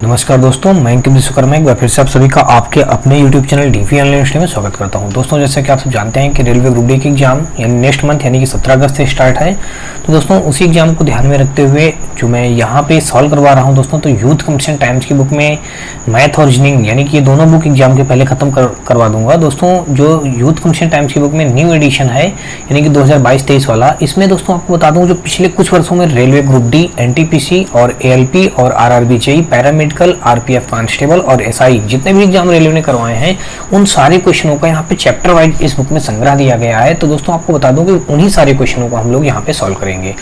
नमस्कार दोस्तों, मैं अंकित विश्वकर्मा एक बार फिर से आप सभी का आपके अपने YouTube channel DV online study में स्वागत करता हूं। दोस्तों, जैसे कि आप सब जानते हैं कि रेलवे ग्रुप डी की एग्जाम यानी नेक्स्ट मंथ यानी कि 17 अगस्त से स्टार्ट है। तो दोस्तों, उसी एग्जाम को ध्यान में रखते हुए जो मैं यहाँ पे सॉल्व करवा रहा हूँ दोस्तों, तो यूथ कंपटीशन टाइम्स की बुक में मैथ और रीजनिंग यानी कि ये दोनों बुक एग्जाम के पहले खत्म करवा दूंगा। दोस्तों, जो यूथ कंपटीशन टाइम्स की बुक में न्यू एडिशन है यानी कि 2022-23 वाला, इसमें दोस्तों आपको बता दूं जो पिछले कुछ वर्षों में रेलवे ग्रुप डी, एनटीपीसी और एएलपी और RRB JEE, paramedical, RPF constable और एसआई जितने भी एग्जाम रेलवे ने करवाए हैं, उन सारे क्वेश्चनों का यहाँ पे चैप्टर वाइज इस बुक में संग्रह दिया गया है। तो दोस्तों, आपको बता दूं कि उन्हीं सारे क्वेश्चनों को हम लोग यहाँ पे सॉल्व करेंगे।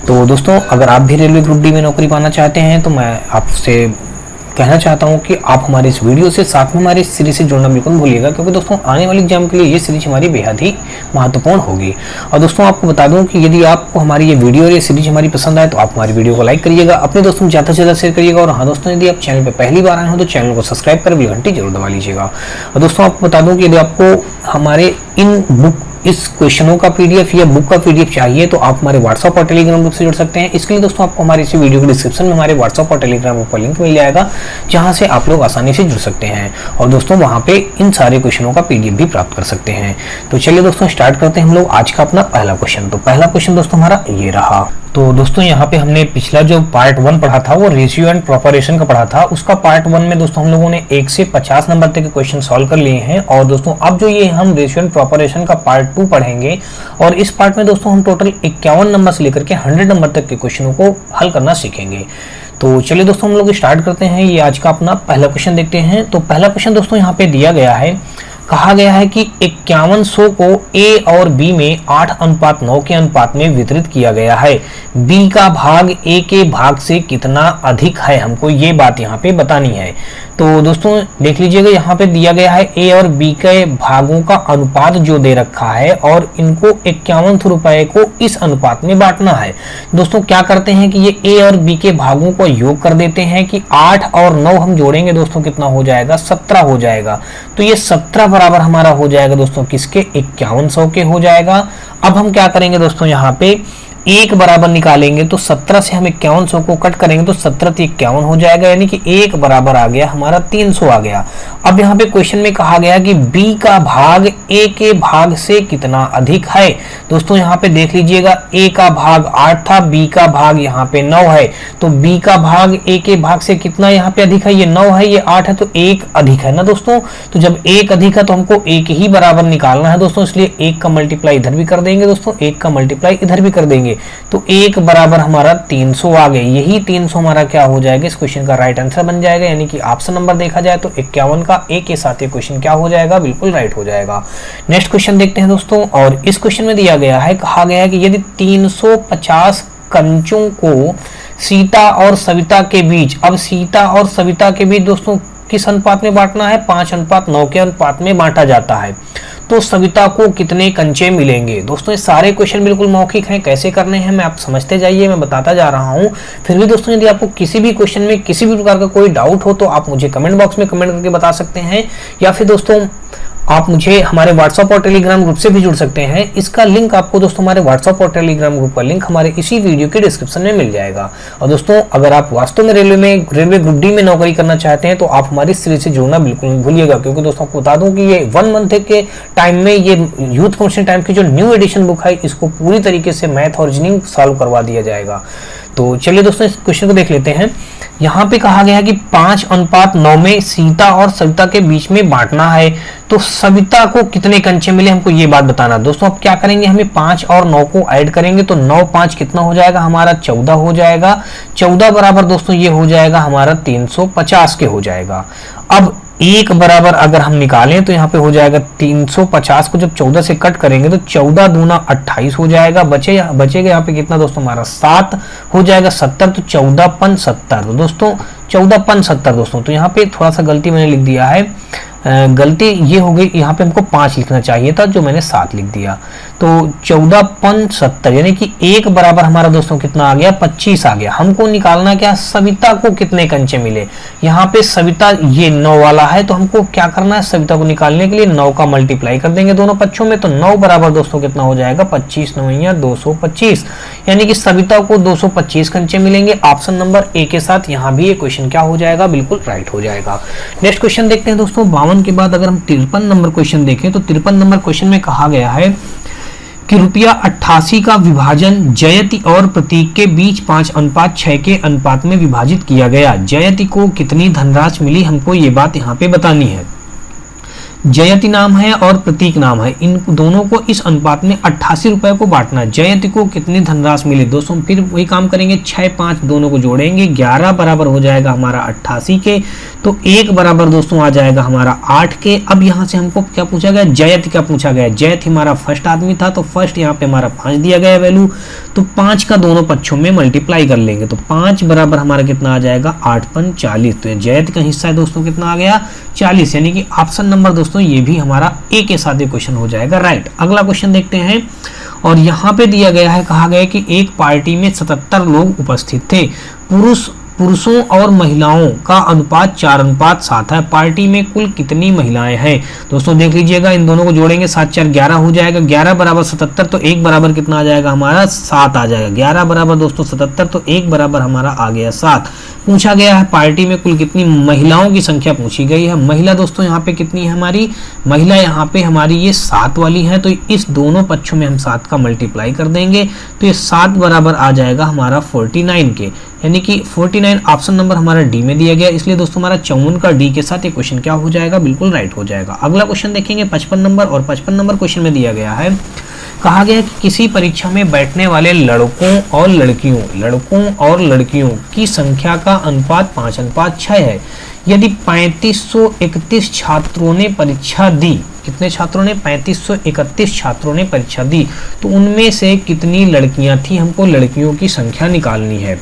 तो दोस्तों, अगर आप भी रेलवे ग्रुप डी में नौकरी पाना चाहते हैं तो मैं आपसे कहना चाहता हूं कि आप हमारे इस वीडियो से साथ में हमारी सीरीज से जुड़ना बिल्कुल भूलिएगा, क्योंकि दोस्तों आने वाले एग्जाम के लिए ये सीरीज हमारी बेहद ही महत्वपूर्ण होगी। और दोस्तों, आपको बता दूं कि यदि आपको हमारी ये वीडियो और ये सीरीज हमारी पसंद आए तो आप हमारी वीडियो को लाइक करिएगा, अपने दोस्तों को ज़्यादा से ज़्यादा शेयर करिएगा। और हाँ दोस्तों, यदि आप चैनल पर पहली बार आए हो तो चैनल को सब्सक्राइब कर बेल घंटी जरूर दबा लीजिएगा। और दोस्तों, आपको बता दूं कि यदि आपको हमारे इन बुक इस क्वेश्चनों का पीडीएफ या बुक का पीडीएफ चाहिए तो आप हमारे व्हाट्सएप और टेलीग्राम ग्रुप से जुड़ सकते हैं। इसके लिए दोस्तों आपको हमारे इसी वीडियो के डिस्क्रिप्शन में हमारे व्हाट्सएप और टेलीग्राम ग्रुप का लिंक मिल जाएगा, जहां से आप लोग आसानी से जुड़ सकते हैं और दोस्तों वहां पे इन सारे क्वेश्चनों का पीडीएफ भी प्राप्त कर सकते हैं। तो चलिए दोस्तों, स्टार्ट करते हैं हम लोग आज का अपना पहला क्वेश्चन। तो पहला क्वेश्चन दोस्तों हमारा ये रहा। तो दोस्तों, यहाँ पे हमने पिछला जो पार्ट 1 पढ़ा था वो रेशियो एंड प्रोपोर्शन का पढ़ा था। उसका पार्ट 1 में दोस्तों हम लोगों ने 1 से 50 नंबर तक के क्वेश्चन सॉल्व कर लिए हैं। और दोस्तों, अब जो ये हम रेशियो एंड प्रोपोर्शन का पार्ट 2 पढ़ेंगे और इस पार्ट में दोस्तों हम टोटल 51 नंबर से लेकर के 100 नंबर तक के क्वेश्चनों को हल करना सीखेंगे। तो चलिए दोस्तों, हम लोग स्टार्ट करते हैं। ये आज का अपना पहला क्वेश्चन देखते हैं। तो पहला क्वेश्चन दोस्तों यहाँ पे दिया गया है, कहा गया है कि 5100 को ए और बी में 8:9 के अनुपात में वितरित किया गया है। बी का भाग ए के भाग से कितना अधिक है, हमको ये बात यहाँ पे बतानी है। तो दोस्तों देख लीजिएगा, यहाँ पे दिया गया है ए और बी के भागों का अनुपात जो दे रखा है और इनको 5100 रुपए को इस अनुपात में बांटना है। दोस्तों क्या करते हैं कि ये ए और बी के भागों को योग कर देते हैं कि 8 और 9 हम जोड़ेंगे दोस्तों, कितना हो जाएगा, 17 हो जाएगा। तो ये 17 बराबर हमारा हो जाएगा दोस्तों किसके, 5100 के हो जाएगा। अब हम क्या करेंगे दोस्तों, यहाँ पे एक बराबर निकालेंगे तो 17 से हम 5100 को कट करेंगे तो 17 से 51 हो जाएगा, यानी कि एक बराबर आ गया हमारा 300 आ गया। अब यहाँ पे क्वेश्चन में कहा गया कि बी का भाग ए के भाग से कितना अधिक है। दोस्तों यहाँ पे देख लीजिएगा, ए का भाग 8 था, बी का भाग यहाँ पे 9 है। तो बी का भाग ए के भाग से कितना यहाँ पे अधिक है, ये 9 है, ये 8 है, तो एक अधिक है ना दोस्तों। तो जब एक अधिक है तो हमको एक ही बराबर निकालना है दोस्तों, इसलिए एक का मल्टीप्लाई इधर भी कर देंगे दोस्तों, एक का मल्टीप्लाई इधर भी कर देंगे। तो एक बराबर हमारा 300 आ गए। यही 300 हमारा क्या हो जाएगा, इस क्वेश्चन का राइट आंसर बन जाएगा। यानी कि ऑप्शन नंबर देखा जाए तो 51 का ए के साथ ये क्वेश्चन क्या हो जाएगा, बिल्कुल राइट हो जाएगा। नेक्स्ट क्वेश्चन देखते हैं दोस्तों। और इस क्वेश्चन में दिया गया है, कहा गया है कि यदि 350 कंचों को सीता और सविता के बीच, अब सीता और सविता के बीच दोस्तों किस अनुपात में बांटना है, 5:9 के अनुपात में बांटा जाता है, तो सविता को कितने कंचे मिलेंगे। दोस्तों ये सारे क्वेश्चन बिल्कुल मौखिक हैं, कैसे करने हैं मैं आप समझते जाइए, मैं बताता जा रहा हूं। फिर भी दोस्तों यदि आपको किसी भी क्वेश्चन में किसी भी प्रकार का कोई डाउट हो तो आप मुझे कमेंट बॉक्स में कमेंट करके बता सकते हैं, या फिर दोस्तों आप मुझे हमारे व्हाट्सएप और टेलीग्राम ग्रुप से भी जुड़ सकते हैं। इसका लिंक आपको दोस्तों हमारे व्हाट्सएप और टेलीग्राम ग्रुप का लिंक हमारे इसी वीडियो के डिस्क्रिप्शन में मिल जाएगा। और दोस्तों अगर आप वास्तव में रेलवे ग्रुप डी में नौकरी करना चाहते हैं तो आप हमारी सीरीज से जुड़ना बिल्कुल नहीं भूलिएगा, क्योंकि दोस्तों आपको बता दूं कि ये 1 मंथ के टाइम में ये यूथ कंपटीशन टाइम की जो न्यू एडिशन बुक है, इसको पूरी तरीके से मैथ और रीजनिंग सॉल्व करवा दिया जाएगा। तो चलिए दोस्तों इस क्वेश्चन को देख लेते हैं। यहाँ पे कहा गया है कि 5:9 में सीता और सविता के बीच में बांटना है, तो सविता को कितने कंचे मिले हमको ये बात बताना। दोस्तों अब क्या करेंगे, हमें 5 और 9 को ऐड करेंगे तो 9 5 कितना हो जाएगा हमारा, 14 हो जाएगा। 14 बराबर दोस्तों ये हो जाएगा हमारा 350 के हो जाएगा। अब एक बराबर अगर हम निकालें तो यहाँ पे हो जाएगा 350 को जब 14 से कट करेंगे तो 14 दूना 28 हो जाएगा। बचेगा यहाँ पे कितना दोस्तों हमारा 7 हो जाएगा, 70, तो 14 5 70। तो दोस्तों 14 5 70 दोस्तों, तो यहाँ पे थोड़ा सा गलती मैंने लिख दिया है, गलती ये हो गई, यहाँ पे हमको 5 लिखना चाहिए था, जो मैंने 7 लिख दिया। तो 14×70 यानी कि 1 बराबर हमारा दोस्तों कितना आ गया, 25 आ गया। हमको निकालना क्या, सविता को कितने कंचे मिले। यहाँ पे सविता ये 9 वाला है, तो हमको क्या करना है, सविता को निकालने के लिए 9 का मल्टीप्लाई कर देंगे दोनों पक्षों में। तो 9 बराबर दोस्तों कितना हो जाएगा, 25 9 225, यानी कि सविता को 225 कंचे मिलेंगे। ऑप्शन नंबर ए के साथ यहाँ भी ये क्वेश्चन क्या हो जाएगा, बिल्कुल राइट हो जाएगा। नेक्स्ट क्वेश्चन देखते हैं दोस्तों। 52 के बाद अगर हम 53 नंबर क्वेश्चन देखें तो 53 नंबर क्वेश्चन में कहा गया है कि ₹88 का विभाजन जयति और प्रतीक के बीच 5:6 के अनुपात में विभाजित किया गया। जयति को कितनी धनराशि मिली, हमको ये बात यहाँ पे बतानी है। जयति नाम है और प्रतीक नाम है, इन दोनों को इस अनुपात में 88 रुपए को बांटना। जयति को कितनी धनराशि मिली, दोस्तों फिर वही काम करेंगे, 6 5 दोनों को जोड़ेंगे, 11 बराबर हो जाएगा हमारा 88 के, तो 1 बराबर दोस्तों आ जाएगा हमारा 8 के। अब यहाँ से हमको क्या पूछा गया, जयति का पूछा गया। जयति हमारा फर्स्ट आदमी था, तो फर्स्ट यहाँ पे हमारा 5 दिया गया वैल्यू, तो 5 का दोनों पक्षों में मल्टीप्लाई कर लेंगे, तो 5 बराबर हमारा कितना आ जाएगा, 8×5 40। तो जयति का हिस्सा है दोस्तों कितना आ गया, 40, यानी कि ऑप्शन नंबर दोस्तों ये भी हमारा ए के साथ क्वेश्चन हो जाएगा राइट। अगला क्वेश्चन देखते हैं, और यहाँ पे दिया गया है, कहा गया है कि एक पार्टी में 77 लोग उपस्थित थे। पुरुषों और महिलाओं का अनुपात 4:7 है। पार्टी में कुल कितनी महिलाएं हैं, दोस्तों देख लीजिएगा, इन दोनों को जोड़ेंगे, 7 4 11 हो जाएगा। 11 बराबर 77, तो 1 बराबर कितना आ जाएगा हमारा, 7 आ जाएगा। 11 बराबर दोस्तों 77, तो 1 बराबर हमारा आ गया 7। पूछा गया है पार्टी में कुल कितनी महिलाओं की संख्या पूछी गई है। महिला दोस्तों यहाँ पे कितनी है हमारी, महिला यहाँ पे हमारी ये 7 वाली है, तो इस दोनों पक्षों में हम 7 का मल्टीप्लाई कर देंगे, तो ये 7 बराबर आ जाएगा हमारा 49 के, यानी कि 49 ऑप्शन नंबर हमारा डी में दिया गया, इसलिए दोस्तों हमारा 54 का डी के साथ ये क्वेश्चन क्या हो जाएगा, बिल्कुल राइट हो जाएगा। अगला क्वेश्चन देखेंगे 55 नंबर, और 55 नंबर क्वेश्चन में दिया गया है, कहा गया कि किसी परीक्षा में बैठने वाले लड़कों और लड़कियों की संख्या का अनुपात 5:6 है। यदि 3531 छात्रों ने परीक्षा दी, कितने छात्रों ने, 3531 छात्रों ने परीक्षा दी, तो उनमें से कितनी लड़कियां थी, हमको लड़कियों की संख्या निकालनी है।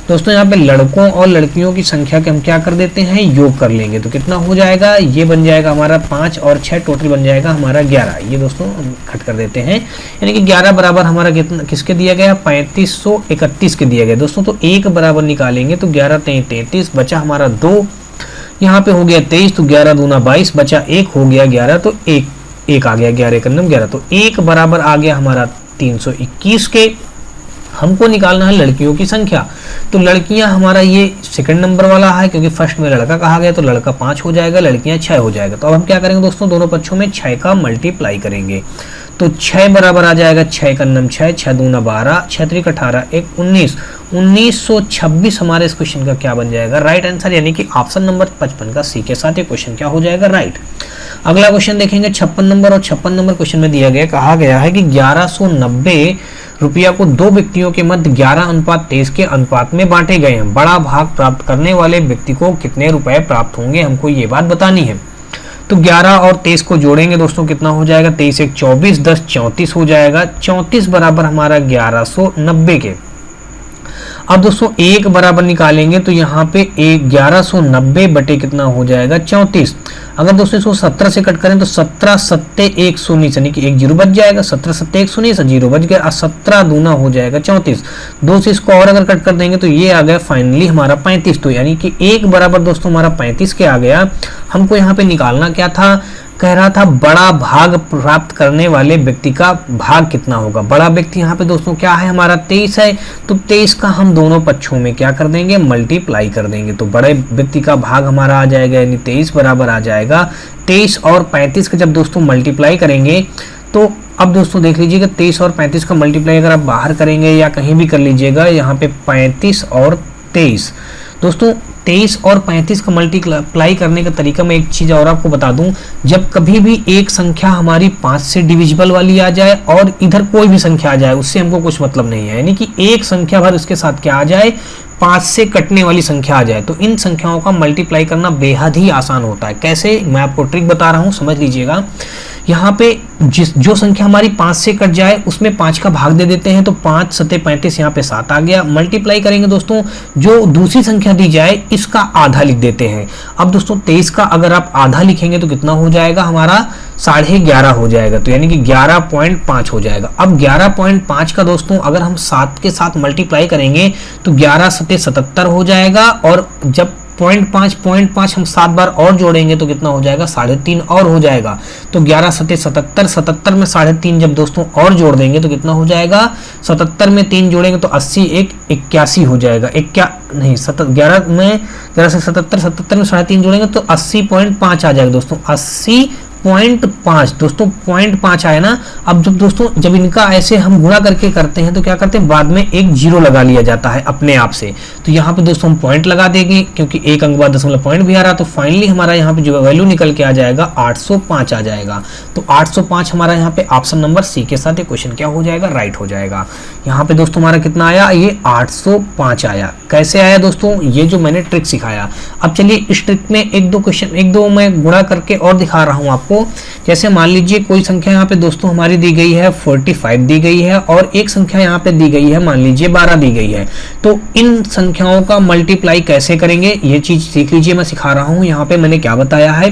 दोस्तों यहाँ पे लड़कों और लड़कियों की संख्या के हम क्या कर देते हैं, योग कर लेंगे, तो कितना हो जाएगा, ये बन जाएगा हमारा 5 और 6 टोटल बन जाएगा हमारा 11। ये दोस्तों हम कट कर देते हैं, यानी कि 11 बराबर हमारा कितना, किसके दिया गया, 3531 के दिया गया दोस्तों। तो 1 बराबर निकालेंगे, तो 11 3 33, बचा हमारा 2, यहाँ पे हो गया 23, तो 11 दूना 22, बचा 1 हो गया 11, तो 1 आ गया, 11 1 11, तो 1 बराबर आ गया हमारा 321 के। हमको निकालना है लड़कियों की संख्या, तो लड़कियां हमारा ये सेकंड नंबर वाला है, क्योंकि फर्स्ट में लड़का कहा गया, तो लड़का 5 हो जाएगा, लड़कियां 6 हो जाएगा। तो अब हम क्या करेंगे दोस्तों, दोनों पक्षों में 6 का मल्टीप्लाई करेंगे, तो 6 बराबर आ जाएगा 6 का 6, 6 दूना 12, 6 3 18 1 19, 1926 हमारे इस क्वेश्चन का क्या बन जाएगा, राइट आंसर, यानी कि ऑप्शन नंबर 55 का सी के साथ ये क्वेश्चन क्या हो जाएगा, राइट। अगला क्वेश्चन देखेंगे 56 नंबर, और 56 नंबर क्वेश्चन में दिया गया, कहा गया है कि 1190 रुपया को 2 व्यक्तियों के मध्य 11:23 के अनुपात में बांटे गए हैं। बड़ा भाग प्राप्त करने वाले व्यक्ति को कितने रुपए प्राप्त होंगे, हमको ये बात बतानी है। तो 11 और 23 को जोड़ेंगे दोस्तों, कितना हो जाएगा, 23 1 24, 10 34 हो जाएगा, 34 बराबर हमारा 1190 के। अब दोस्तों 1 बराबर निकालेंगे, तो यहाँ पे 1190 बटे कितना हो जाएगा, 34। अगर दोस्तों इसको 17 से कट करें, तो 17 7 119, यानी कि 1 0 बच जाएगा, 17 7 119, 0 बच गया, 17 दूना हो जाएगा 34। 2 से इसको और अगर कट कर देंगे, तो ये आ गया फाइनली हमारा 35, तो यानी कि 1 बराबर दोस्तों हमारा 35 के आ गया। हमको यहाँ पे निकालना क्या था, कह रहा था बड़ा भाग प्राप्त करने वाले व्यक्ति का भाग कितना होगा। बड़ा व्यक्ति यहाँ पे दोस्तों क्या है हमारा 23 है, तो 23 का हम दोनों पक्षों में क्या कर देंगे, मल्टीप्लाई कर देंगे, तो बड़े व्यक्ति का भाग हमारा आ जाएगा, यानी 23 बराबर आ जाएगा 23 और 35 का जब दोस्तों मल्टीप्लाई करेंगे, तो अब दोस्तों देख लीजिएगा 23 और 35 का मल्टीप्लाई अगर आप बाहर करेंगे या कहीं भी कर लीजिएगा, यहाँ पे 35 और 23 दोस्तों 23 और 35 का मल्टीप्लाई करने का तरीका मैं एक चीज और आपको बता दूं, जब कभी भी एक संख्या हमारी 5 से डिविजिबल वाली आ जाए और इधर कोई भी संख्या आ जाए, उससे हमको कुछ मतलब नहीं है, यानी कि एक संख्या भर उसके साथ क्या आ जाए, 5 से कटने वाली संख्या आ जाए, तो इन संख्याओं का मल्टीप्लाई करना बेहद ही आसान होता है। कैसे, मैं आपको ट्रिक बता रहा हूं, समझ लीजिएगा। यहाँ पे जो संख्या हमारी 5 से कट जाए उसमें 5 का भाग दे देते हैं, तो 5 सते 35, यहाँ पे 7 आ गया। मल्टीप्लाई करेंगे दोस्तों, जो दूसरी संख्या दी जाए इसका आधा लिख देते हैं। अब दोस्तों 23 का अगर आप आधा लिखेंगे तो कितना हो जाएगा, हमारा 11.5 हो जाएगा, तो यानी कि 11.5 हो जाएगा। अब 11.5 का दोस्तों अगर हम 7 के साथ मल्टीप्लाई करेंगे तो 11 सते 77 हो जाएगा, और जब 0.5 हम 7 बार और जोड़ेंगे तो कितना हो जाएगा, 3.5 और हो जाएगा। तो 11 सते 77, 77 में 3.5 जब दोस्तों और जोड़ देंगे तो कितना हो जाएगा, 77 में 3 जोड़ेंगे तो 80 एक 81 हो जाएगा। 11 में 11 से 77, 77 में 3.5 जोड़ेंगे तो 80.5 आ जाएगा दोस्तों, 80.5 दोस्तों 0.5 आया ना। अब जब इनका ऐसे हम गुणा करके करते हैं तो क्या करते हैं, बाद में एक जीरो लगा लिया जाता है अपने आप से। तो यहाँ पे दोस्तों हम पॉइंट लगा देंगे, क्योंकि एक अंक बाद दशमलव पॉइंट भी आ रहा, तो फाइनली हमारा यहाँ पे जो वैल्यू निकल के आ जाएगा 805 आ जाएगा। तो 805 हमारा यहाँ पे ऑप्शन नंबर सी के साथ ये क्वेश्चन क्या हो जाएगा, राइट हो जाएगा। यहाँ पे दोस्तों हमारा कितना आया, ये 805 आया। कैसे आया दोस्तों, ये जो मैंने ट्रिक सिखाया। अब चलिए इस ट्रिक में एक दो मैं गुणा करके और दिखा रहा हूँ आपको। जैसे मान लीजिए कोई संख्या यहाँ पे दोस्तों हमारी दी गई है 45 दी गई है, और एक संख्या यहाँ पे दी गई है मान लीजिए 12 दी गई है। तो इन संख्याओं का मल्टीप्लाई कैसे करेंगे ये चीज सीख लीजिए, मैं सिखा रहा हूँ। यहाँ पे मैंने क्या बताया है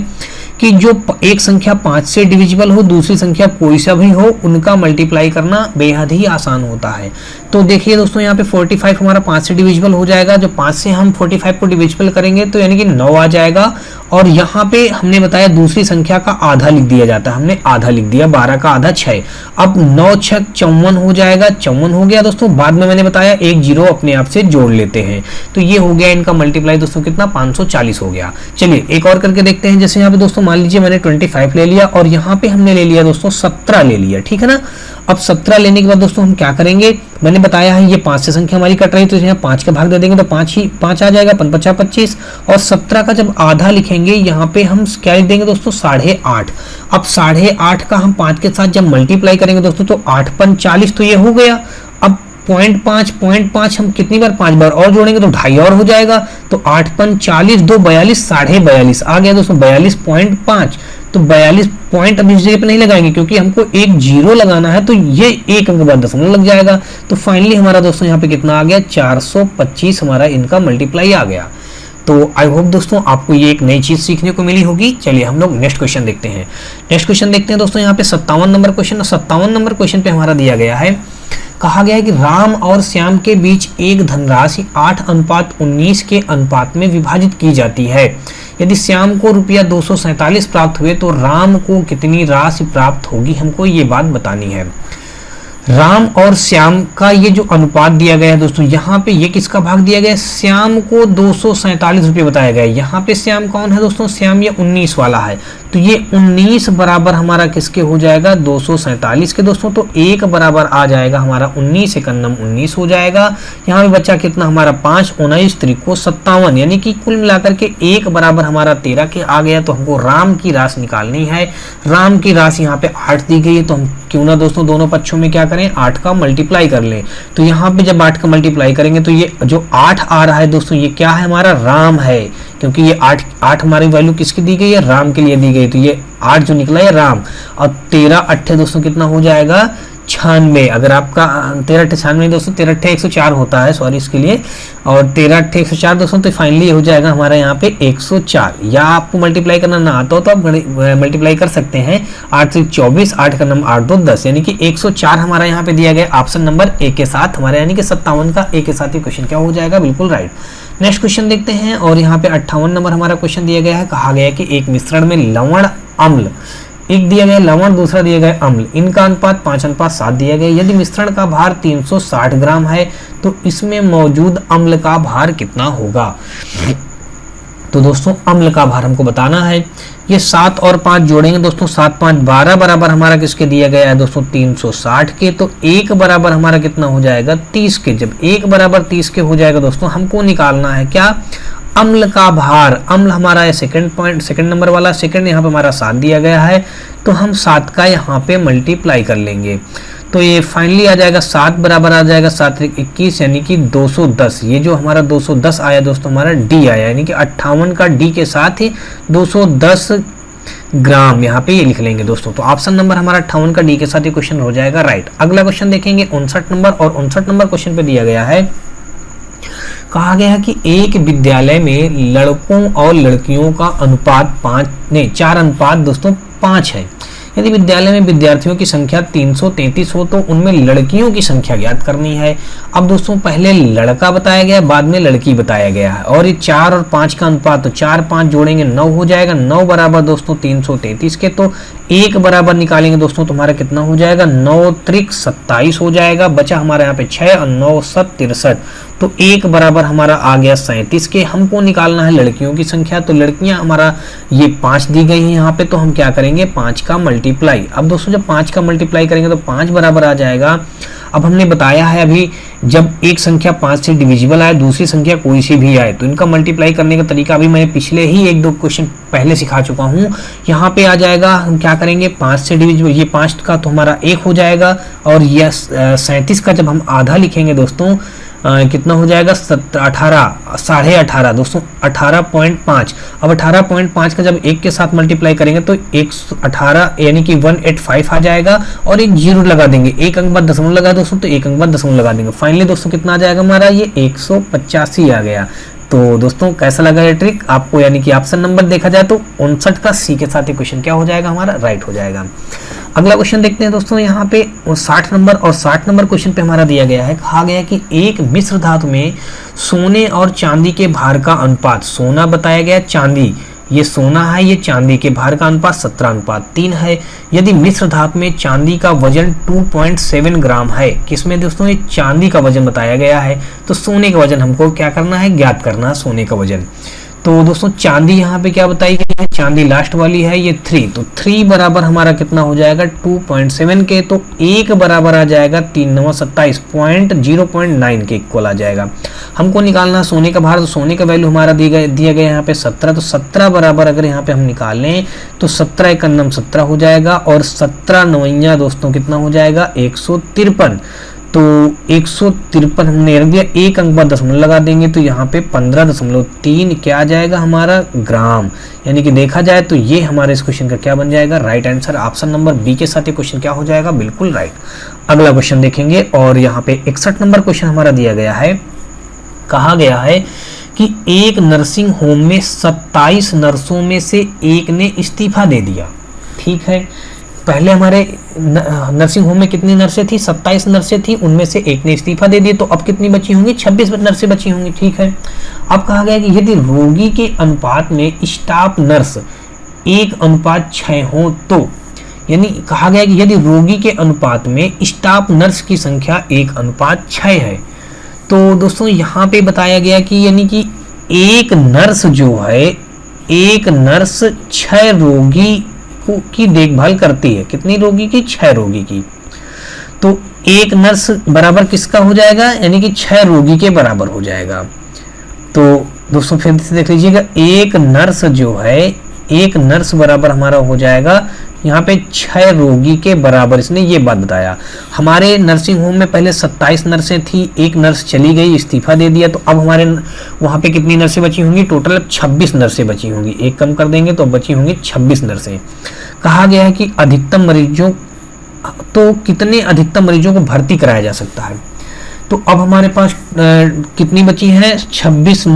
कि जो एक संख्या 5 से डिविजिबल हो, दूसरी संख्या कोई सा भी हो, उनका मल्टीप्लाई करना बेहद ही आसान होता है। तो देखिए दोस्तों यहाँ पे 45 हमारा 5 से डिविजिबल हो जाएगा। जो 5 से हम 45 को डिविजिबल करेंगे तो यानी कि 9 आ जाएगा। और यहाँ पे हमने बताया दूसरी संख्या का आधा लिख दिया जाता है, हमने आधा लिख दिया, 12 का आधा 6। अब 9 6 54 हो जाएगा, 54 हो गया दोस्तों। बाद में मैंने बताया एक जीरो अपने आप से जोड़ लेते हैं, तो ये हो गया इनका मल्टीप्लाई दोस्तों कितना, 540 हो गया। चलिए एक और करके देखते हैं। जैसे यहाँ पे दोस्तों मान लीजिए मैंने 25 ले लिया, और यहाँ पे हमने ले लिया दोस्तों 17 ले लिया, ठीक है ना। अब 17 लेने के बाद दोस्तों हम क्या करेंगे, मैंने बताया है ये 5 से संख्या हमारी कट रही है, तो यहाँ 5 का भाग दे देंगे तो 5 आ जाएगा, 5 5 25। और 17 का जब आधा लिखेंगे यहाँ पे हम क्या लिख देंगे दोस्तों, 8.5। अब 8.5 का हम 5 के साथ जब मल्टीप्लाई करेंगे दोस्तों तो 8 5 40, तो ये हो गया। अब 0.5 हम कितनी बार, 5 बार और जोड़ेंगे तो 2.5 और हो जाएगा। तो 8 5 40, 2 42, 42.5 आ गया दोस्तों, 42.5। तो 42 पॉइंट अब इस जगह पे नहीं लगाएंगे क्योंकि हमको एक जीरो लगाना है, तो ये एक अंक बाद दशमलव लग जाएगा। तो फाइनली हमारा दोस्तों यहाँ पे कितना आ गया, 425 हमारा इनका मल्टीप्लाई आ गया। तो आई होप दोस्तों आपको ये एक नई चीज सीखने को मिली होगी। चलिए हम लोग नेक्स्ट क्वेश्चन देखते हैं। नेक्स्ट क्वेश्चन देखते हैं दोस्तों, यहाँ पे 57 नंबर क्वेश्चन। 57 नंबर क्वेश्चन पे हमारा दिया गया है, कहा गया है कि राम और श्याम के बीच एक धनराशि 8:19 के अनुपात में विभाजित की जाती है। यदि श्याम को रुपया 247 प्राप्त हुए तो राम को कितनी राशि प्राप्त होगी, हमको ये बात बतानी है। राम और श्याम का ये जो अनुपात दिया गया है दोस्तों, यहाँ पे ये किसका भाग दिया गया है, श्याम को 247 रुपये बताया गया है। यहाँ पे श्याम कौन है दोस्तों, श्याम ये 19 वाला है, तो ये 19 बराबर हमारा किसके हो जाएगा, 247 के दोस्तों। तो एक बराबर आ जाएगा हमारा 19 एकन्नम 19 हो जाएगा। यहाँ पे बच्चा कितना हमारा 5 19 त्रिको 57, यानी कि कुल मिलाकर के एक बराबर हमारा 13 के आ गया। तो हमको राम की राशि निकालनी है। राम की राशि यहाँ पे 8 दी गई है, तो हम क्यों ना दोस्तों दोनों पक्षों में क्या करें, 8 का मल्टीप्लाई कर लें। तो यहाँ पे जब 8 का मल्टीप्लाई करेंगे तो ये जो 8 आ रहा है दोस्तों, ये क्या है, हमारा राम है, क्योंकि ये 8 हमारी वैल्यू किसकी दी गई है, राम के लिए दी गई। तो ये 8 जो निकला है राम, और 13 8 दोस्तों कितना हो जाएगा, 96। अगर आपका 13 8 96 दोस्तों, 13 8 104 होता है, सॉरी इसके लिए, और 13 8 104 दोस्तों। तो फाइनली हो जाएगा हमारा यहाँ पे 104। या आपको मल्टीप्लाई करना ना आता हो तो आप मल्टीप्लाई कर सकते हैं। 8 से 24, 8 का नंबर 8 2 10, यानी कि 104 हमारा यहाँ पे दिया गया ऑप्शन नंबर ए के साथ हमारे, यानी कि 57 का ए के साथ ये क्वेश्चन क्या हो जाएगा, बिल्कुल राइट। नेक्स्ट क्वेश्चन देखते हैं, और यहाँ पे 58 नंबर हमारा क्वेश्चन दिया गया है। कहा गया है कि एक मिश्रण में लवण अम्ल, एक दिया गया लवण, दूसरा दिया गया अम्ल, इनका अनुपात 5:7 दिया गया। यदि मिश्रण का भार 360 ग्राम है तो इसमें मौजूद अम्ल का भार कितना होगा। तो दोस्तों अम्ल का भार हमको बताना है। ये 7 और 5 जोड़ेंगे दोस्तों, 7 5 12 बराबर हमारा किसके दिया गया है दोस्तों, 360 के। तो एक बराबर हमारा कितना हो जाएगा, 30 के। जब एक बराबर 30 के हो जाएगा दोस्तों, हमको निकालना है क्या, अम्ल का भार। अम्ल हमारा है सेकंड नंबर वाला, सेकंड यहाँ पे हमारा 7 दिया गया है, तो हम 7 का यहाँ पे मल्टीप्लाई कर लेंगे। तो ये फाइनली आ जाएगा 7 बराबर आ जाएगा 7 21, यानी कि 210। ये जो हमारा 210 आया दोस्तों, हमारा डी आया, यानी कि 58 का डी के साथ ही 210 ग्राम, यहाँ पे ये लिख लेंगे दोस्तों। तो ऑप्शन नंबर हमारा 58 का डी के साथ ये क्वेश्चन हो जाएगा राइट। अगला क्वेश्चन देखेंगे 59 नंबर, और 59 नंबर क्वेश्चन पे दिया गया है, कहा गया है कि एक विद्यालय में लड़कों और लड़कियों का अनुपात 4 अनुपात दोस्तों 5 है। यदि विद्यालय में विद्यार्थियों की संख्या 333 हो तो उनमें लड़कियों की संख्या ज्ञात करनी है। अब दोस्तों पहले लड़का बताया गया, बाद में लड़की बताया गया है, और ये 4 और 5 का अनुपात, तो 4 5 जोड़ेंगे 9 हो जाएगा। 9 बराबर दोस्तों 333 के, तो 1 बराबर निकालेंगे दोस्तों, तुम्हारा कितना हो जाएगा, 9 त्रिक 27 हो जाएगा। बचा हमारे यहाँ पे 6 और 9 7 63, तो 1 बराबर हमारा आ गया 37 के। हमको निकालना है लड़कियों की संख्या, तो लड़कियां हमारा ये 5 दी गई हैं यहाँ पे, तो हम क्या करेंगे 5 का मल्टीप्लाई। अब दोस्तों जब 5 का मल्टीप्लाई करेंगे तो 5 बराबर आ जाएगा। अब हमने बताया है अभी, जब एक संख्या 5 से डिविजिबल आए, दूसरी संख्या कोई सी भी आए, तो इनका मल्टीप्लाई करने का तरीका अभी मैं पिछले ही 1-2 क्वेश्चन पहले सिखा चुका हूँ। यहाँ पे आ जाएगा, हम क्या करेंगे 5 से डिविजिबल, ये 5 का तो हमारा 1 हो जाएगा, और यह 37 का जब हम आधा लिखेंगे दोस्तों कितना हो जाएगा 18 दोस्तों 18.5। अब 18.5 का जब 1 के साथ मल्टीप्लाई करेंगे तो 118 यानी कि 185 आ जाएगा, और एक जीरो लगा देंगे, एक अंक बाद दशमलव लगा दोस्तों, तो एक अंक बाद दशमलव लगा देंगे। फाइनली दोस्तों कितना आ जाएगा हमारा, ये 185 आ गया। तो दोस्तों कैसा लगा ये ट्रिक आपको, यानी कि ऑप्शन नंबर देखा जाए तो 59 का सी के साथ ये क्वेश्चन क्या हो जाएगा हमारा, राइट हो जाएगा। अगला क्वेश्चन देखते हैं दोस्तों, यहाँ पे 60 नंबर, और 60 नंबर क्वेश्चन पे हमारा दिया गया है, कहा गया कि एक मिश्र धातु में सोने और चांदी के भार का अनुपात, सोना बताया गया, चांदी, ये सोना है, ये चांदी के भार का अनुपात 17:3 है। यदि मिश्र धातु में चांदी का वजन 2.7 ग्राम है, किसमें दोस्तों, ये चांदी का वजन बताया गया है, तो सोने का वजन हमको क्या करना है, ज्ञात करना है सोने का वजन। तो दोस्तों चांदी यहाँ पे क्या बताई गई है, चांदी लास्ट वाली है, ये 3, तो 3 बराबर हमारा कितना हो जाएगा 2.7 के, तो 1 बराबर आ जाएगा 3 9 27 0.9 के इक्वल आ जाएगा। हमको निकालना सोने का भार, तो सोने का वैल्यू हमारा दिया गया यहाँ पे 17, तो 17 बराबर अगर यहाँ पे हम निकाल लें तो 17 एक नम 17 हो जाएगा, और 17 9 दोस्तों कितना हो जाएगा 153। तो 153 हमने रख दिया, एक अंक बाद दशमलव लगा देंगे, तो यहाँ पे 15.3 क्या आ जाएगा हमारा, ग्राम। यानी कि देखा जाए तो ये हमारे इस क्वेश्चन का क्या बन जाएगा, right answer. Option number B के साथ ये क्वेश्चन क्या हो जाएगा, बिल्कुल राइट। अगला क्वेश्चन देखेंगे, और यहाँ पे 61 नंबर क्वेश्चन हमारा दिया गया है, कहा गया है कि एक नर्सिंग होम में 27 नर्सों में से एक ने इस्तीफा दे दिया। ठीक है, पहले हमारे नर्सिंग होम में कितनी नर्सें थी, 27 नर्सें थी, उनमें से एक ने इस्तीफा दे दिया, तो अब कितनी बची होंगी, 26 नर्सें बची होंगी। ठीक है, अब कहा गया कि यदि रोगी के अनुपात में स्टाफ नर्स 1:6 हो, तो यानी कहा गया कि यदि रोगी के अनुपात में स्टाफ नर्स की संख्या 1:6 है, तो दोस्तों यहाँ पे बताया गया कि यानी कि एक नर्स जो है, एक नर्स 6 रोगी की देखभाल करती है, कितनी रोगी की, 6 रोगी की। तो एक नर्स बराबर किसका हो जाएगा, यानी कि 6 रोगी के बराबर हो जाएगा। तो दोस्तों फिर से देख लीजिएगा, एक नर्स जो है, एक नर्स बराबर हमारा हो जाएगा यहाँ पे 6 रोगी के बराबर। इसने ये बात बताया, हमारे नर्सिंग होम में पहले 27 नर्सें थी, एक नर्स चली गई, इस्तीफा दे दिया, तो अब हमारे वहाँ पे कितनी नर्सें बची होंगी, टोटल अब 26 नर्सें बची होंगी, एक कम कर देंगे तो बची होंगी 26 नर्सें। कहा गया है कि अधिकतम मरीजों, तो कितने अधिकतम मरीजों को भर्ती कराया जा सकता है। तो अब हमारे पास कितनी बची हैं, 26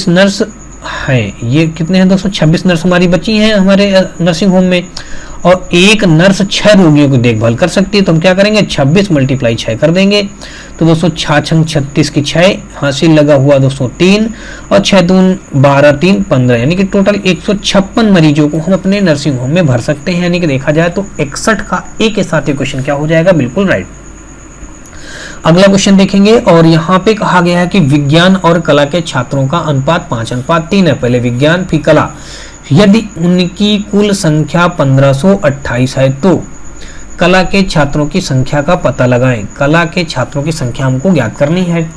नर्स हैं। ये कितने हैं दोस्तों, 26 नर्स हमारी बची हैं हमारे नर्सिंग होम में, और एक नर्स 6 रोगियों की देखभाल कर सकती है। तो हम क्या करेंगे, 26 × 6 कर देंगे, तो दोस्तों 6 36 की 6 हासिल लगा हुआ दोस्तों 3, और 6 दून 12 3 15, यानी कि टोटल 156 मरीजों को हम अपने नर्सिंग होम में भर सकते हैं। यानी कि देखा जाए तो 61 का ए के साथ ये क्वेश्चन क्या हो जाएगा, बिल्कुल राइट। अगला क्वेश्चन देखेंगे, और यहाँ पे कहा गया है कि विज्ञान और कला के छात्रों का अनुपात 5:3 है। पहले विज्ञान फिर कला, यदि उनकी कुल संख्या 1528 है तो कला के छात्रों की संख्या का पता लगाएं। कला के छात्रों की संख्या हमको ज्ञात करनी है,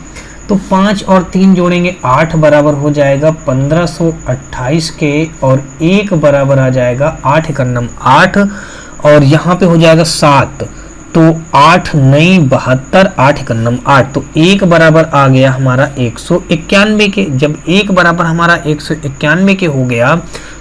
तो 5 और 3 जोड़ेंगे 8 बराबर हो जाएगा 1528 के, और 1 बराबर आ जाएगा 8 × 9 8, और यहाँ पे हो जाएगा 7, तो 8 9 72, 8 × 9 8, तो 1 बराबर आ गया हमारा 191 के। जब 1 बराबर हमारा 191 के हो गया,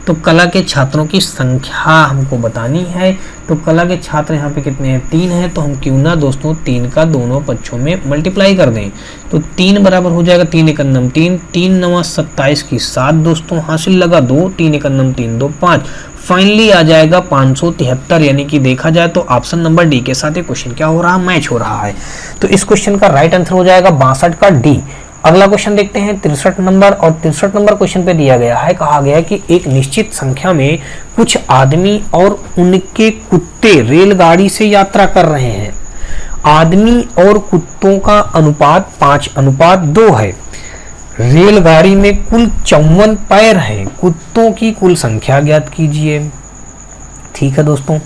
तो कला के छात्रों की संख्या हमको बतानी है। तो कला के छात्र यहाँ पे कितने हैं, 3 हैं, तो हम क्यों ना दोस्तों 3 का दोनों पक्षों में मल्टीप्लाई कर दें। तो 3 बराबर हो जाएगा 3 एकन्नम 3, 3 9 27 की 7 दोस्तों, हासिल लगा 2, 3 एकन्नम 3 2 5, फाइनली आ जाएगा 573। यानी कि देखा जाए तो ऑप्शन नंबर डी के साथ ये क्वेश्चन क्या हो रहा है, मैच हो रहा है। तो इस क्वेश्चन का राइट आंसर हो जाएगा 62 का डी। अगला क्वेश्चन देखते हैं 63 नंबर, और 63 नंबर क्वेश्चन पे दिया गया है, कहा गया है कि एक निश्चित संख्या में कुछ आदमी और उनके कुत्ते रेलगाड़ी से यात्रा कर रहे हैं। आदमी और कुत्तों का अनुपात 5:2 है। रेलगाड़ी में कुल 54 पैर हैं। कुत्तों की कुल संख्या ज्ञात कीजिए। ठीक है दोस्तों,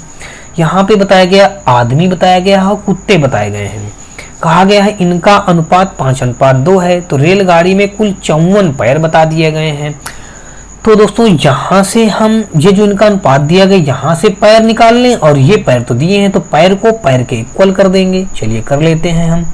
यहाँ पे बताया गया आदमी बताया गया है और कुत्ते बताए गए हैं। कहा गया है इनका अनुपात 5:2 है। तो रेलगाड़ी में कुल 54 पैर बता दिए गए हैं। तो दोस्तों यहाँ से हम ये जो इनका अनुपात दिया गया यहाँ से पैर निकाल लें, और ये पैर तो दिए हैं तो पैर को पैर के इक्वल कर देंगे। चलिए कर लेते हैं हम।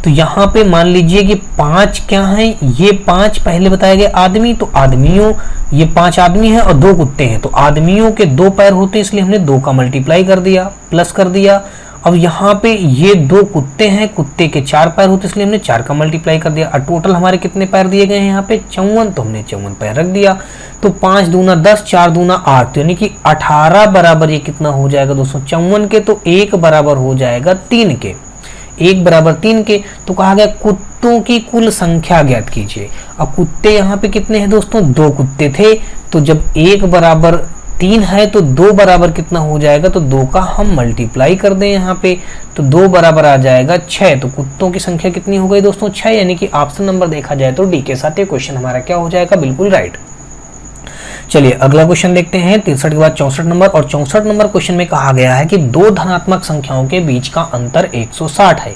तो यहाँ पे मान लीजिए कि 5 क्या है, ये 5 पहले बताया गया आदमी, तो आदमियों ये 5 आदमी हैं और 2 कुत्ते हैं, तो आदमियों के 2 पैर होते हैं, इसलिए हमने 2 का मल्टीप्लाई कर दिया, प्लस कर दिया। अब यहाँ पे ये 2 कुत्ते हैं, कुत्ते के 4 पैर होते इसलिए हमने 4 का मल्टीप्लाई कर दिया। और टोटल हमारे कितने पैर दिए गए हैं यहाँ पे 54, तो हमने 54 पैर रख दिया। तो 5 दूना 10, 4 दूना 8, तो यानी कि 18 बराबर ये कितना हो जाएगा दोस्तों 54 के, तो 1 बराबर हो जाएगा 3 के, 1 बराबर 3 के। तो कहा गया कुत्तों की कुल संख्या ज्ञात कीजिए। अब कुत्ते यहाँ पे कितने हैं दोस्तों, 2 कुत्ते थे, तो जब 1 बराबर 3 है तो 2 बराबर कितना हो जाएगा, तो 2 का हम मल्टीप्लाई कर दें यहाँ पे, तो 2 बराबर आ जाएगा 6। तो कुत्तों की संख्या कितनी हो गई दोस्तों 6, यानी कि ऑप्शन नंबर देखा जाए तो डी के साथ ये क्वेश्चन हमारा क्या हो जाएगा, बिल्कुल राइट। चलिए अगला क्वेश्चन देखते हैं 63 के बाद 64 नंबर, और 64 नंबर क्वेश्चन में कहा गया है कि 2 धनात्मक संख्याओं के बीच का अंतर 160 है।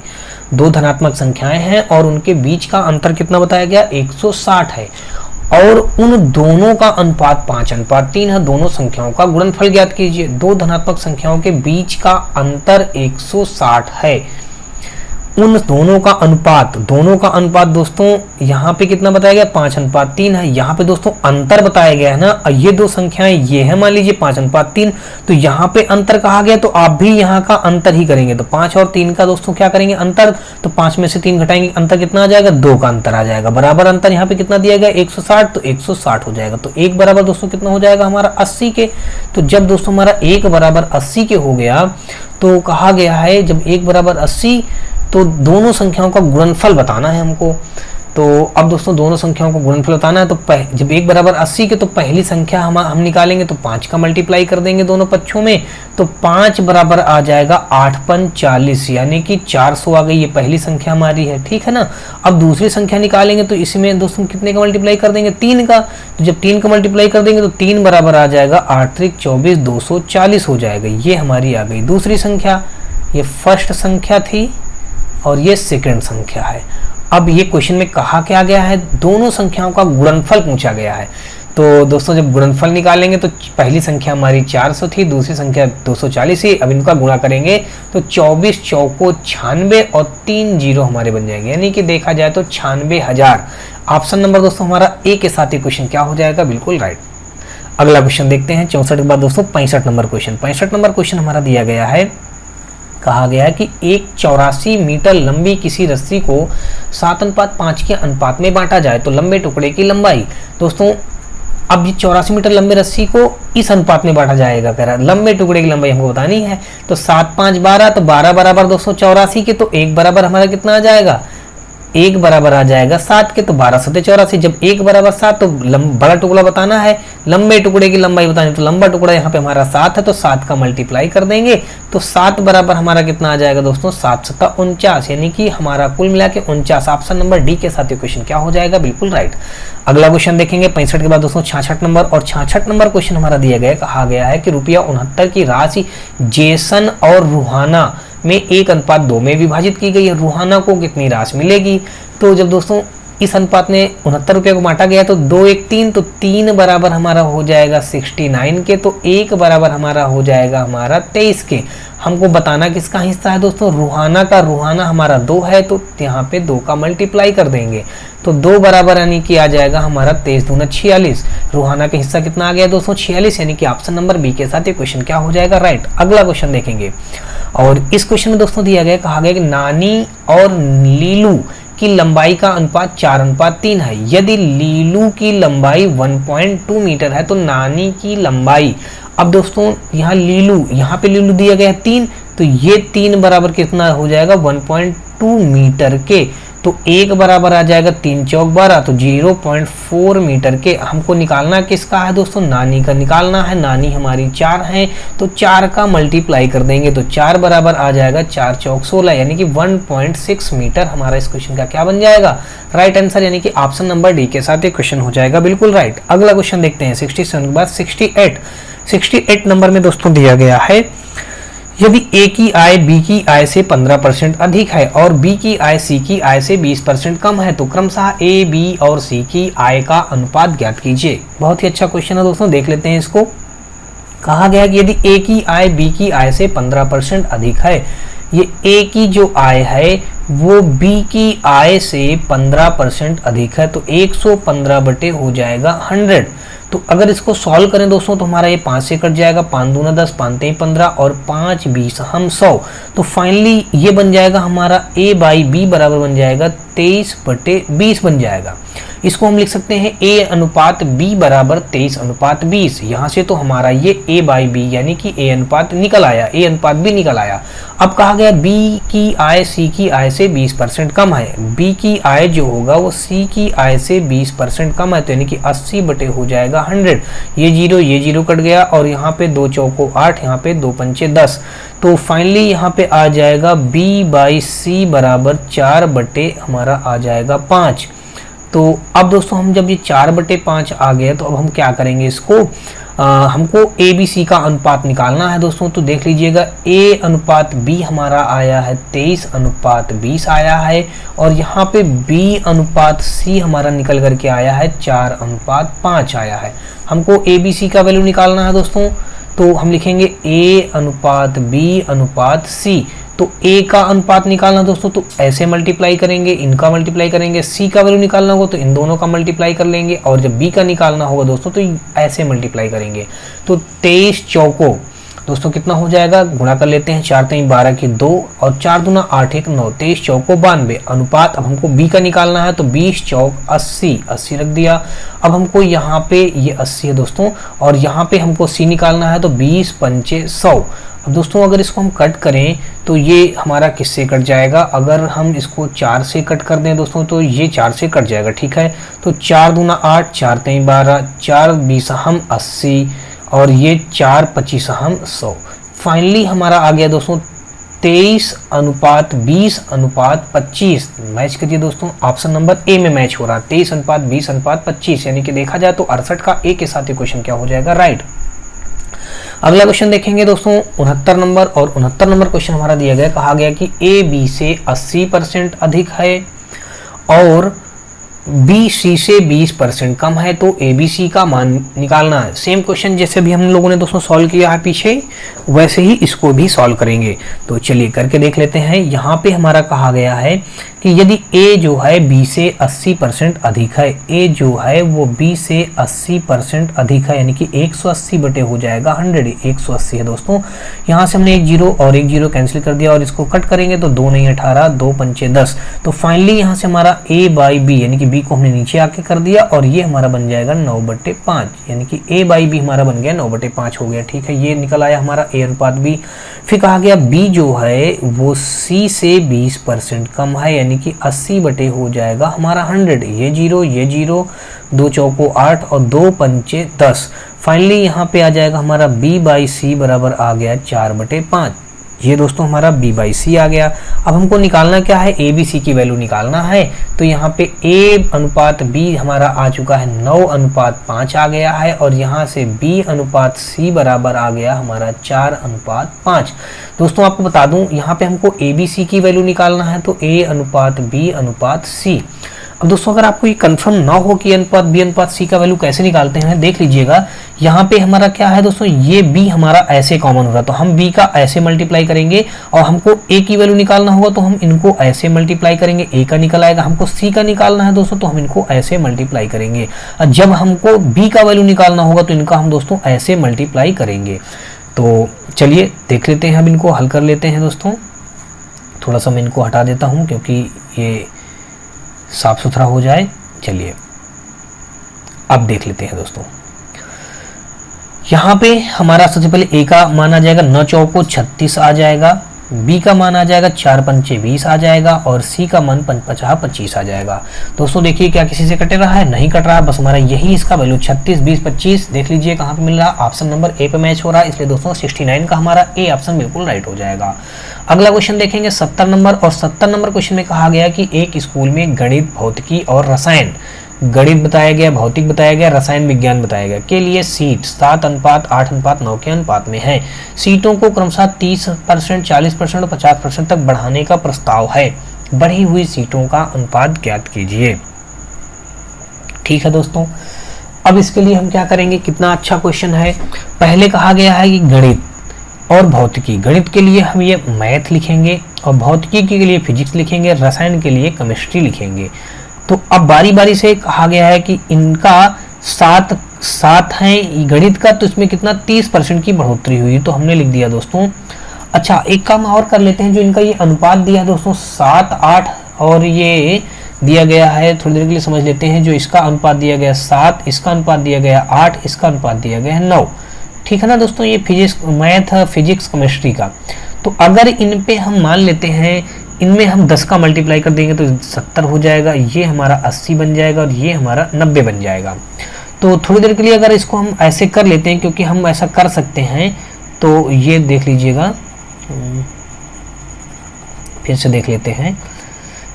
2 धनात्मक संख्याएं हैं और उनके बीच का अंतर कितना बताया गया, 160 है, और उन दोनों का अनुपात 5:3 है। दोनों संख्याओं का गुणनफल ज्ञात कीजिए। 2 धनात्मक संख्याओं के बीच का अंतर 160 है। उन दोनों का अनुपात दोस्तों यहाँ पे कितना बताया गया, 5:3 है। यहाँ पे दोस्तों अंतर बताया गया है ना, और ये 2 संख्याएं ये है मान लीजिए 5:3, तो यहाँ पे अंतर कहा गया, तो आप भी यहाँ का अंतर ही करेंगे। तो 5 और 3 का दोस्तों क्या करेंगे अंतर, तो 5 में से 3 घटाएंगे, अंतर कितना आ जाएगा, 2 का अंतर आ जाएगा। बराबर अंतर यहाँ पे कितना दिया गया 160, तो 160 हो जाएगा। तो 1 बराबर दोस्तों कितना हो जाएगा हमारा 80 के। तो जब दोस्तों हमारा 1 बराबर 80 के हो गया, तो कहा गया है जब 1 बराबर 80, तो दोनों संख्याओं का गुणनफल बताना है हमको। तो अब दोस्तों दोनों संख्याओं को गुणनफल बताना है, तो जब 1 बराबर 80 के, तो पहली संख्या हम निकालेंगे, तो 5 का मल्टीप्लाई कर देंगे दोनों पक्षों में, तो 5 बराबर आ जाएगा 8×5 40, यानी कि 400 आ गई। ये पहली संख्या हमारी है, ठीक है ना। अब दूसरी संख्या निकालेंगे, तो इसमें दोस्तों कितने का मल्टीप्लाई कर देंगे, 3 का। तो जब 3 का मल्टीप्लाई कर देंगे, तो 3 बराबर आ जाएगा 8×3 = 24, 240 हो जाएगा। ये हमारी आ गई दूसरी संख्या। ये फर्स्ट संख्या थी और ये सेकंड संख्या है। अब ये क्वेश्चन में कहा क्या गया है, दोनों संख्याओं का गुणनफल पूछा गया है। तो दोस्तों जब गुणनफल निकालेंगे, तो पहली संख्या हमारी 400 थी, दूसरी संख्या 240 ही। अब इनका गुणा करेंगे तो 24 चौको 96 और 3 जीरो हमारे बन जाएंगे, यानी कि देखा जाए तो 96,000। ऑप्शन नंबर दोस्तों हमारा ए के साथ ये क्वेश्चन क्या हो जाएगा, बिल्कुल राइट। अगला क्वेश्चन देखते हैं 64 के बाद दोस्तों 65 नंबर क्वेश्चन। 65 नंबर क्वेश्चन हमारा दिया गया है, कहा गया है कि एक 84 मीटर लंबी किसी रस्सी को 7:5 के अनुपात में बांटा जाए तो लंबे टुकड़े की लंबाई। दोस्तों अब ये 84 मीटर लंबे रस्सी को इस अनुपात में बांटा जाएगा, कह रहा है लंबे टुकड़े की लंबाई हमको बतानी है। तो 7×5 12, तो 12 बराबर दोस्तों 84 के, तो 1 बराबर हमारा कितना आ जाएगा, 1 बराबर आ जाएगा 7 के, तो 12 7 84। जब 1 बराबर 7, तो बड़ा टुकड़ा बताना है, लंबे टुकड़े की लंबाई बतानी, तो लंबा टुकड़ा यहाँ पे हमारा 7 है, तो 7 का मल्टीप्लाई कर देंगे, तो 7 बराबर हमारा कितना आ जाएगा दोस्तों 7 7 49, यानी कि हमारा कुल मिला के 49। ऑप्शन नंबर डी के साथ ये क्वेश्चन क्या हो जाएगा, बिल्कुल राइट। अगला क्वेश्चन देखेंगे 65 के बाद दोस्तों 66 नंबर, और 66 नंबर क्वेश्चन हमारा दिया गया, कहा गया है कि ₹69 की राशि जेसन और रूहाना में 1:2 में विभाजित की गई है। रूहाना को कितनी राशि मिलेगी। तो जब दोस्तों इस अनुपात में 69 रुपये को बांटा गया तो 2 1 3, तो 3 बराबर हमारा हो जाएगा 69 के, तो 1 बराबर हमारा हो जाएगा हमारा 23 के। हमको बताना किसका हिस्सा है दोस्तों, रूहाना का। रूहाना हमारा 2 है तो यहाँ पे 2 का मल्टीप्लाई कर देंगे, तो 2 बराबर यानी कि आ जाएगा हमारा 23 दूना 46। रूहाना का हिस्सा कितना आ गया दोस्तों, 46, यानी कि ऑप्शन नंबर बी के साथ ये क्वेश्चन क्या हो जाएगा, राइट। अगला क्वेश्चन देखेंगे, और इस क्वेश्चन में दोस्तों दिया गया, कहा गया कि नानी और लीलू की लंबाई का अनुपात 4:3 है। यदि लीलू की लंबाई 1.2 मीटर है तो नानी की लंबाई, अब दोस्तों यहाँ लीलू, यहाँ पे लीलू दिया गया है 3, तो ये 3 बराबर कितना हो जाएगा 1.2 मीटर के, तो 1 बराबर आ जाएगा 3 चौक 12, तो 0.4 मीटर के। हमको निकालना किसका है दोस्तों, नानी का निकालना है। नानी हमारी 4 है तो 4 का मल्टीप्लाई कर देंगे, तो 4 बराबर आ जाएगा 4 चौक 16, यानी कि 1.6 मीटर हमारा इस क्वेश्चन का क्या बन जाएगा, राइट आंसर, यानी कि ऑप्शन नंबर डी के साथ ये क्वेश्चन हो जाएगा बिल्कुल राइट। अगला क्वेश्चन देखते हैं 67 के बाद 68 नंबर में दोस्तों दिया गया है, यदि ए की आय बी की आय से 15% अधिक है और बी की आय सी की आय से 20% कम है तो क्रमशः ए, बी और सी की आय का अनुपात ज्ञात कीजिए। बहुत ही अच्छा क्वेश्चन है दोस्तों, देख लेते हैं इसको। कहा गया कि यदि ए की आय बी की आय से 15% अधिक है, ये ए की जो आय है वो बी की आय से 15% अधिक है, तो 115 बटे हो जाएगा 100। तो अगर इसको सॉल्व करें दोस्तों तो हमारा ये 5 से कट जाएगा, 5 दूना 10, 5 3 15 और 5 20 हम 100, तो फाइनली ये बन जाएगा हमारा ए बाई बी बराबर बन जाएगा 23 बटे 20 बन जाएगा। इसको हम लिख सकते हैं ए अनुपात बी बराबर 23 अनुपात 20। यहाँ से तो हमारा ये ए बाई बी यानी कि ए अनुपात निकल आया, ए अनुपात बी निकल आया। अब कहा गया बी की आय सी की आय से 20% कम है, बी की आय जो होगा वो सी की आय से 20% कम है, तो यानी कि 80 बटे हो जाएगा 100। ये जीरो कट गया और यहाँ पे 2 चौको 8, यहाँ पे 2 पंचे 10, तो फाइनली यहाँ पे आ जाएगा बी बाई सी बराबर 4 बटे हमारा आ जाएगा 5। तो अब दोस्तों हम जब ये 4 बटे 5 आ गए तो अब हम क्या करेंगे इसको, हमको ए बी सी का अनुपात निकालना है दोस्तों। तो देख लीजिएगा ए अनुपात बी हमारा आया है 23 अनुपात 20 आया है, और यहाँ पे बी अनुपात सी हमारा निकल करके आया है 4 अनुपात 5 आया है। हमको ए बी सी का वैल्यू निकालना है दोस्तों, तो हम लिखेंगे ए अनुपात बी अनुपात सी। तो ए का अनुपात निकालना दोस्तों तो ऐसे मल्टीप्लाई करेंगे, इनका मल्टीप्लाई करेंगे, सी का वैल्यू निकालना होगा तो इन दोनों का मल्टीप्लाई कर लेंगे, और जब बी का निकालना होगा दोस्तों तो ऐसे मल्टीप्लाई करेंगे। तो 23 चौको दोस्तों कितना हो जाएगा, गुणा कर लेते हैं, 4 3 12 की 2 और 4 दूना 8 1 9, 23 चौको 92 अनुपात। अब हमको बी का निकालना है तो 20 चौक 80 रख दिया। अब हमको यहाँ पे ये 80 है दोस्तों, और यहाँ पे हमको सी निकालना है तो 20 पंचे 100। अब दोस्तों अगर इसको हम कट करें तो ये हमारा किससे कट जाएगा, अगर हम इसको 4 से कट कर दें दोस्तों तो ये 4 से कट जाएगा, ठीक है। तो 4 दूना 8, 4 3 12, 4 20 हम 80 और ये 4 25 हम 100। फाइनली हमारा आ गया दोस्तों 23 अनुपात 20 अनुपात 25। मैच करिए दोस्तों, ऑप्शन नंबर ए में मैच हो रहा है, 23 अनुपात 20 अनुपात 25, यानी कि देखा जाए तो 68 का ए के साथ ये क्वेश्चन क्या हो जाएगा, राइट। अगला क्वेश्चन देखेंगे दोस्तों 69 नंबर, और 69 नंबर क्वेश्चन हमारा दिया गया, कहा गया कि ए बी से 80% अधिक है और बी सी से 20% कम है, तो ए बी सी का मान निकालना है। सेम क्वेश्चन जैसे भी हम लोगों ने दोस्तों सॉल्व किया है पीछे, वैसे ही इसको भी सॉल्व करेंगे। तो चलिए करके देख लेते हैं। यहाँ पे हमारा कहा गया है कि यदि ए जो है बी से 80% अधिक है, ए जो है वो बी से 80% अधिक है, यानी कि 180 बटे हो जाएगा 100, 180 है दोस्तों। यहाँ से हमने एक जीरो और एक जीरो कैंसिल कर दिया, और इसको कट करेंगे तो 2 नहीं 18, 2 पंचे 10। तो फाइनली यहाँ से हमारा ए बाई बी यानी कि बी को हमने नीचे आके कर दिया, और ये हमारा बन जाएगा 9 बटे 5, यानी कि ए बाई बी हमारा बन गया 9 बटे 5 हो गया, ठीक है। ये निकल आया हमारा ए अनुपात बी। फिर कहा गया बी जो है वो सी से 20% कम है, यानी कि 80 बटे हो जाएगा हमारा 100। ये जीरो 2 चौको 8 और 2 पंचे 10। फाइनली यहाँ पे आ जाएगा हमारा b बाई सी बराबर आ गया 4 बटे 5। ये दोस्तों हमारा b बाई सी आ गया। अब हमको निकालना क्या है, ए बी सी की वैल्यू निकालना है। तो यहाँ पे a अनुपात b हमारा आ चुका है 9 अनुपात 5 आ गया है, और यहाँ से b अनुपात c बराबर आ गया हमारा 4 अनुपात 5। दोस्तों आपको बता दूं यहाँ पे हमको a b c की वैल्यू निकालना है, तो a अनुपात b अनुपात c। अब दोस्तों अगर आपको ये कंफर्म ना हो कि अनुपात बी अनुपात सी का वैल्यू कैसे निकालते हैं, देख लीजिएगा यहाँ पे हमारा क्या है दोस्तों, ये बी हमारा ऐसे कॉमन होगा तो हम बी का ऐसे मल्टीप्लाई करेंगे, और हमको ए की वैल्यू निकालना होगा तो हम इनको ऐसे मल्टीप्लाई करेंगे, ए का निकल आएगा। हमको सी का निकालना है दोस्तों तो हम इनको ऐसे मल्टीप्लाई करेंगे, और जब हमको बी का वैल्यू निकालना होगा तो इनका हम दोस्तों ऐसे मल्टीप्लाई करेंगे। तो चलिए देख लेते हैं, हम इनको हल कर लेते हैं दोस्तों। थोड़ा सा मैं इनको हटा देता हूँ क्योंकि ये साफ सुथरा हो जाए। चलिए अब देख लेते हैं दोस्तों, यहाँ पे हमारा सबसे पहले ए का मान आ जाएगा 9 चौको 36 आ जाएगा, बी का मान आ जाएगा 4 पंचे 20 आ जाएगा, और सी का मान 5 50 25 आ जाएगा। दोस्तों देखिए क्या किसी से कटे रहा है, नहीं कट रहा, बस हमारा यही इसका वैल्यू 36 20 25 देख लीजिए कहाँ पे मिल रहा है, ऑप्शन नंबर ए पे मैच हो रहा है, इसलिए दोस्तों 69 का हमारा ए ऑप्शन बिल्कुल राइट हो जाएगा। अगला क्वेश्चन देखेंगे 70 नंबर, और 70 नंबर क्वेश्चन में कहा गया कि एक स्कूल में गणित भौतिकी और रसायन, गणित बताया गया, भौतिक बताया गया, रसायन विज्ञान बताया गया के लिए सीट 7:8:9 के अनुपात में है। सीटों को क्रमशः 30%, 40% और 50% तक बढ़ाने का प्रस्ताव है। बढ़ी हुई सीटों का अनुपात ज्ञात कीजिए। ठीक है दोस्तों, अब इसके लिए हम क्या करेंगे, कितना अच्छा क्वेश्चन है। पहले कहा गया है कि गणित और भौतिकी, गणित के लिए हम ये मैथ लिखेंगे, और भौतिकी के लिए फिजिक्स लिखेंगे, रसायन के लिए केमिस्ट्री लिखेंगे। तो अब बारी बारी से कहा गया है कि इनका सात है गणित का, तो इसमें कितना 30% की बढ़ोतरी हुई, तो हमने लिख दिया दोस्तों। अच्छा एक काम और कर लेते हैं, जो इनका ये अनुपात दिया है दोस्तों 7 8, और ये दिया गया है, थोड़ी देर के लिए समझ लेते हैं। जो इसका अनुपात दिया गया 7, इसका अनुपात दिया गया 8, इसका अनुपात दिया गया 9। ठीक है ना दोस्तों, ये फिजिक्स मैथ फिजिक्स केमिस्ट्री का। तो अगर इन पे हम मान लेते हैं, इनमें हम 10 का मल्टीप्लाई कर देंगे तो 70 हो जाएगा, ये हमारा 80 बन जाएगा, और ये हमारा 90 बन जाएगा। तो थोड़ी देर के लिए अगर इसको हम ऐसे कर लेते हैं, क्योंकि हम ऐसा कर सकते हैं, तो ये देख लीजिएगा, फिर से देख लेते हैं।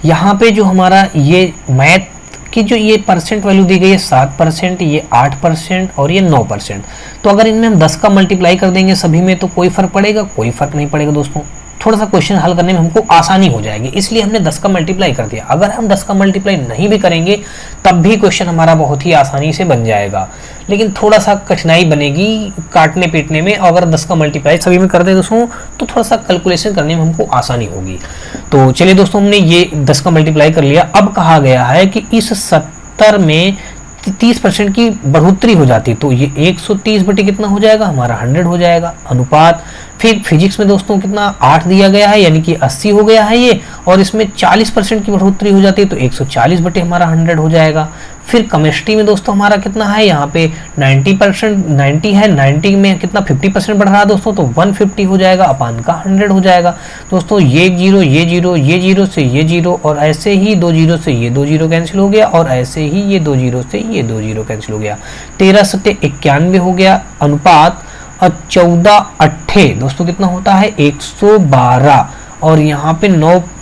यहाँ पे जो हमारा ये मैथ की जो ये परसेंट वैल्यू दी गई है 7%, ये 8% और ये 9%। तो अगर इनमें हम 10 का मल्टीप्लाई कर देंगे सभी में, तो कोई फर्क पड़ेगा, कोई फर्क नहीं पड़ेगा दोस्तों। थोड़ा सा क्वेश्चन हल करने में हमको आसानी हो जाएगी, इसलिए हमने 10 का मल्टीप्लाई कर दिया। अगर हम 10 का मल्टीप्लाई नहीं भी करेंगे तब भी क्वेश्चन हमारा बहुत ही आसानी से बन जाएगा, लेकिन थोड़ा सा कठिनाई बनेगी काटने पीटने में। अगर 10 का मल्टीप्लाई सभी में कर दे दोस्तों तो थोड़ा सा कैलकुलेशन करने में हमको आसानी होगी। तो चलिए दोस्तों, हमने ये 10 का मल्टीप्लाई कर लिया। अब कहा गया है कि इस 70 में 30% की बढ़ोतरी हो जाती है, तो ये 130 बटे कितना हो जाएगा, हमारा 100 हो जाएगा अनुपात। फिर फिजिक्स में दोस्तों कितना 8 दिया गया है, यानी कि 80 हो गया है ये, और इसमें 40% की बढ़ोतरी हो जाती है, तो 140 बटे हमारा 100 हो जाएगा। फिर केमिस्ट्री में दोस्तों हमारा कितना है, यहाँ पे 90% 90 है, 90 में कितना 50% बढ़ रहा है दोस्तों, तो 150 हो जाएगा, अपान का 100 हो जाएगा। दोस्तों ये जीरो ये जीरो, ये जीरो से ये जीरो, और ऐसे ही 2 जीरो से ये 2 जीरो कैंसिल हो गया, और ऐसे ही ये 2 जीरो से ये 2 जीरो कैंसिल हो गया। 13 सत्ते 91 हो गया अनुपात, और 14 अट्ठे दोस्तों कितना होता है 112, और यहाँ पे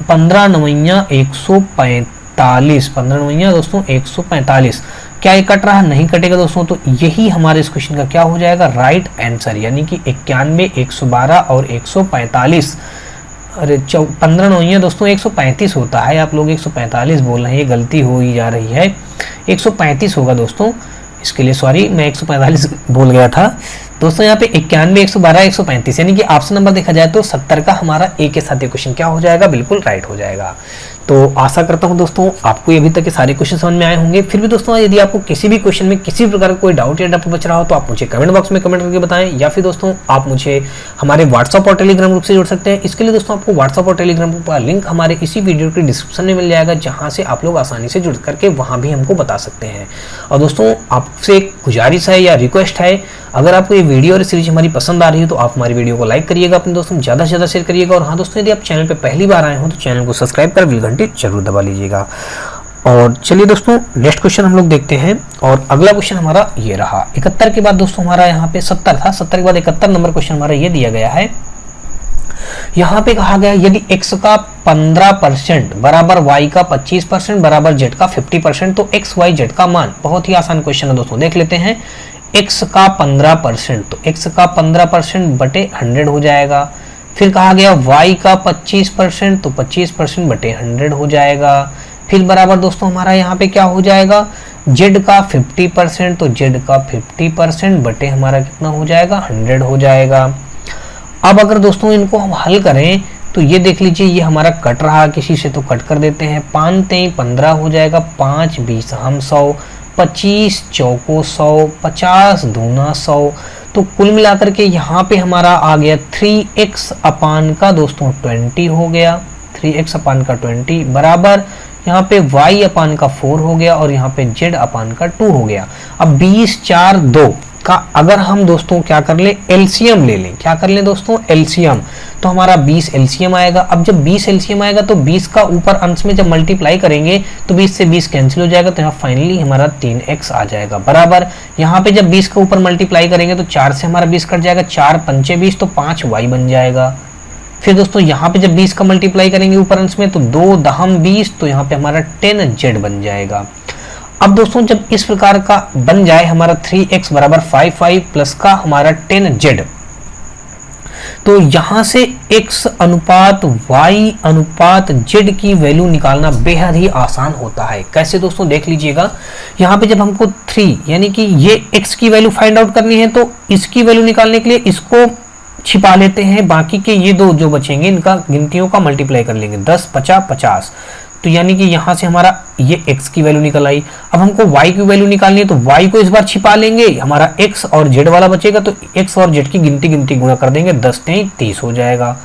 15 नवैया 145, 15 नवैया दोस्तों 145। क्या ये कट रहा है, नहीं कटेगा दोस्तों। तो यही हमारे इस क्वेश्चन का क्या हो जाएगा, राइट आंसर, यानी कि 91 112 और 145। अरे 15 नवैया दोस्तों 135 होता है, आप लोग 145 बोल रहे हैं, ये गलती हो ही जा रही है, 135 होगा दोस्तों। इसके लिए सॉरी, मैं 145 बोल गया था दोस्तों। यहाँ पे 91 112 135, यानी कि ऑप्शन नंबर देखा जाए तो 70 का हमारा ए के साथ ये क्वेश्चन क्या हो जाएगा, बिल्कुल राइट हो जाएगा। तो आशा करता हूं दोस्तों आपको अभी तक के सारे क्वेश्चन समझ में आए होंगे। फिर भी दोस्तों यदि आपको किसी भी क्वेश्चन में किसी प्रकार का कोई डाउट या डर बच रहा हो तो आप मुझे कमेंट बॉक्स में कमेंट करके बताएं, या फिर दोस्तों आप मुझे हमारे व्हाट्सअप और टेलीग्राम ग्रुप से जुड़ सकते हैं। इसके लिए दोस्तों आपको व्हाट्सअप और टेलीग्राम ग्रुप का लिंक हमारे इसी वीडियो के डिस्क्रिप्शन में मिल जाएगा, जहाँ से आप लोग आसानी से जुड़ करके वहाँ भी हमको बता सकते हैं। और दोस्तों आपसे एक गुजारिश है या रिक्वेस्ट है, अगर आपको ये वीडियो और सीरीज हमारी पसंद आ रही है तो आप हमारी वीडियो को लाइक करिएगा, अपने दोस्तों ज़्यादा से ज़्यादा शेयर करिएगा। और हाँ दोस्तों, यदि आप चैनल पे पहली बार आए हो तो चैनल को सब्सक्राइब कर बेल घंटी जरूर दबा लीजिएगा। और चलिए दोस्तों नेक्स्ट क्वेश्चन हम लोग देखते हैं। और अगला क्वेश्चन हमारा ये रहा 71 के बाद दोस्तों हमारा यहाँ पे 70 था, 70 के बाद 71 नंबर क्वेश्चन हमारा ये दिया गया है। यहाँ पे कहा गया यदि x का 15% बराबर y का 25% बराबर z का 50%, तो x y z का मान। बहुत ही आसान क्वेश्चन है दोस्तों, देख लेते हैं। x का 15%, तो x का 15% बटे 100 हो जाएगा। फिर कहा गया y का 25%, तो 25% बटे 100 हो जाएगा। फिर बराबर दोस्तों हमारा यहाँ पे क्या हो जाएगा, z का 50%, तो z का 50% बटे हमारा कितना हो जाएगा, 100 हो जाएगा। अब अगर दोस्तों इनको हम हल करें तो ये देख लीजिए, ये हमारा कट रहा किसी से, तो कट कर देते हैं। 5 3 15 हो जाएगा, 5 20 हम 100, 25 चौको 100, 50 दूना 100। तो कुल मिलाकर के यहाँ पे हमारा आ गया 3x अपान का दोस्तों 20 हो गया, 3x अपान का 20 बराबर यहाँ पे y अपान का 4 हो गया और यहाँ पे z अपान का 2 हो गया। अब 20 4 2 का अगर हम दोस्तों क्या कर ले, एलसीएम ले लें, क्या कर लें दोस्तों, एलसीएम, तो हमारा 20 एलसीएम आएगा। अब जब 20 एलसीएम आएगा तो 20 का ऊपर अंश में जब मल्टीप्लाई करेंगे तो 20 से 20 कैंसिल हो जाएगा, तो यहाँ फाइनली हमारा 3x आ जाएगा बराबर। यहाँ पे जब 20 का ऊपर मल्टीप्लाई करेंगे तो 4 से हमारा 20 कट जाएगा, 4 पंचे 20 तो 5y बन जाएगा। फिर दोस्तों यहाँ पे जब 20 का मल्टीप्लाई करेंगे ऊपर अंश में तो 2 दहम 20, तो यहाँ पे हमारा 10z बन जाएगा। अब दोस्तों जब इस प्रकार का बन जाए हमारा 3x बराबर 5 प्लस का हमारा 10z, तो यहां से x अनुपात y अनुपात z की वैल्यू निकालना बेहद ही आसान होता है। कैसे दोस्तों, देख लीजिएगा, यहाँ पे जब हमको 3 यानी कि ये x की वैल्यू फाइंड आउट करनी है तो इसकी वैल्यू निकालने के लिए इसको छिपा लेते हैं, बाकी के ये दो जो बचेंगे इनका गिनतियों का मल्टीप्लाई कर लेंगे, 10 50 50, तो यानी कि यहां से हमारा ये x की वैल्यू निकल आई। अब हमको y की वैल्यू निकालनी है तो y को इस बार छिपा लेंगे, हमारा x और z वाला बचेगा, तो x और z की गिनती गुणा कर देंगे, 10 3 30 हो जाएगा।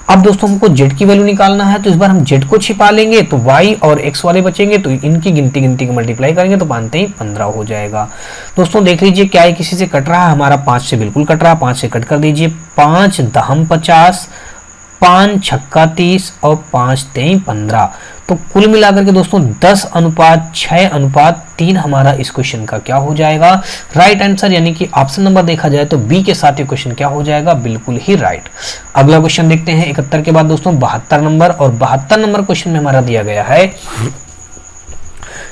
अब दोस्तों हमको z की वैल्यू निकालना है तो इस बार हम z को छिपा लेंगे, तो y और x वाले बचेंगे, तो इनकी गिनती को मल्टीप्लाई करेंगे तो 5 3 15 हो जाएगा। दोस्तों देख लीजिए, क्या है किसी से कट रहा है, हमारा 5 से बिल्कुल कट रहा है, 5 से कट कर दीजिए, 5 दहम 50, 5 छक्का 30 और 5 3 15, तो कुल मिलाकर के दोस्तों 10 अनुपात 6 अनुपात 3 हमारा इस क्वेश्चन का क्या हो जाएगा, राइट आंसर, यानी कि ऑप्शन नंबर देखा जाए तो बी के साथ ये क्वेश्चन क्या हो जाएगा, बिल्कुल ही राइट। अगला क्वेश्चन देखते हैं 71 के बाद दोस्तों 72 नंबर, और 72 नंबर क्वेश्चन में हमारा दिया गया है,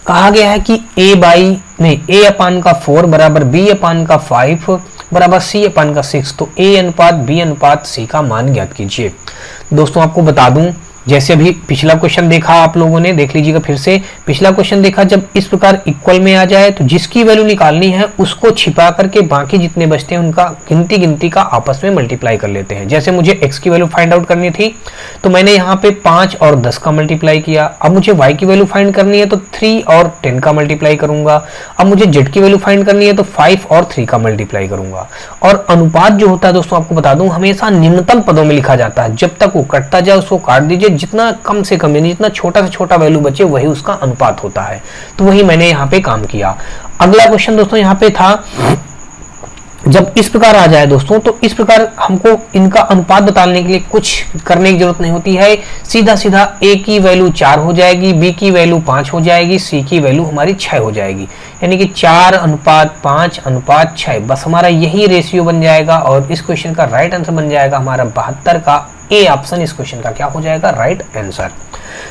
कहा गया है कि a अपान का 4 बराबर b अपान का 5 बराबर c अपान का 6, तो a अनुपात b अनुपात c का मान ज्ञात कीजिए। दोस्तों आपको बता दूं, जैसे अभी पिछला क्वेश्चन देखा आप लोगों ने, देख लीजिएगा फिर से, पिछला क्वेश्चन देखा, जब इस प्रकार इक्वल में आ जाए तो जिसकी वैल्यू निकालनी है उसको छिपा करके बाकी जितने बचते हैं उनका गिनती का आपस में मल्टीप्लाई कर लेते हैं। जैसे मुझे x की वैल्यू फाइंड आउट करनी थी तो मैंने यहाँ पे 5 और 10 का मल्टीप्लाई किया। अब मुझे y की वैल्यू फाइंड करनी है तो 3 और 10 का मल्टीप्लाई करूंगा। अब मुझे z की वैल्यू फाइंड करनी है तो 5 और 3 का मल्टीप्लाई करूंगा। और अनुपात जो होता है दोस्तों आपको बता दूं, हमेशा निम्नतम पदों में लिखा जाता है, जब तक वो कटता जाए उसको काट दीजिए, जितना कम से कम यानी जितना छोटा से छोटा वैल्यू बचे वही उसका अनुपात होता है। तो वही मैंने यहाँ पे काम किया। अगला क्वेश्चन दोस्तों यहाँ पे था, जब इस प्रकार आ जाए दोस्तों तो इस प्रकार हमको इनका अनुपात बताने के लिए कुछ करने की जरूरत नहीं होती है, सीधा सीधा a की वैल्यू 4 हो जाएगी, b की वैल्यू 5 हो जाएगी, c की वैल्यू हमारी 6 हो जाएगी, यानी कि 4 अनुपात 5 अनुपात 6, बस हमारा यही रेशियो बन जाएगा और इस क्वेश्चन का राइट आंसर बन जाएगा हमारा 72 का ए ऑप्शन इस क्वेश्चन का क्या हो जाएगा, राइट आंसर।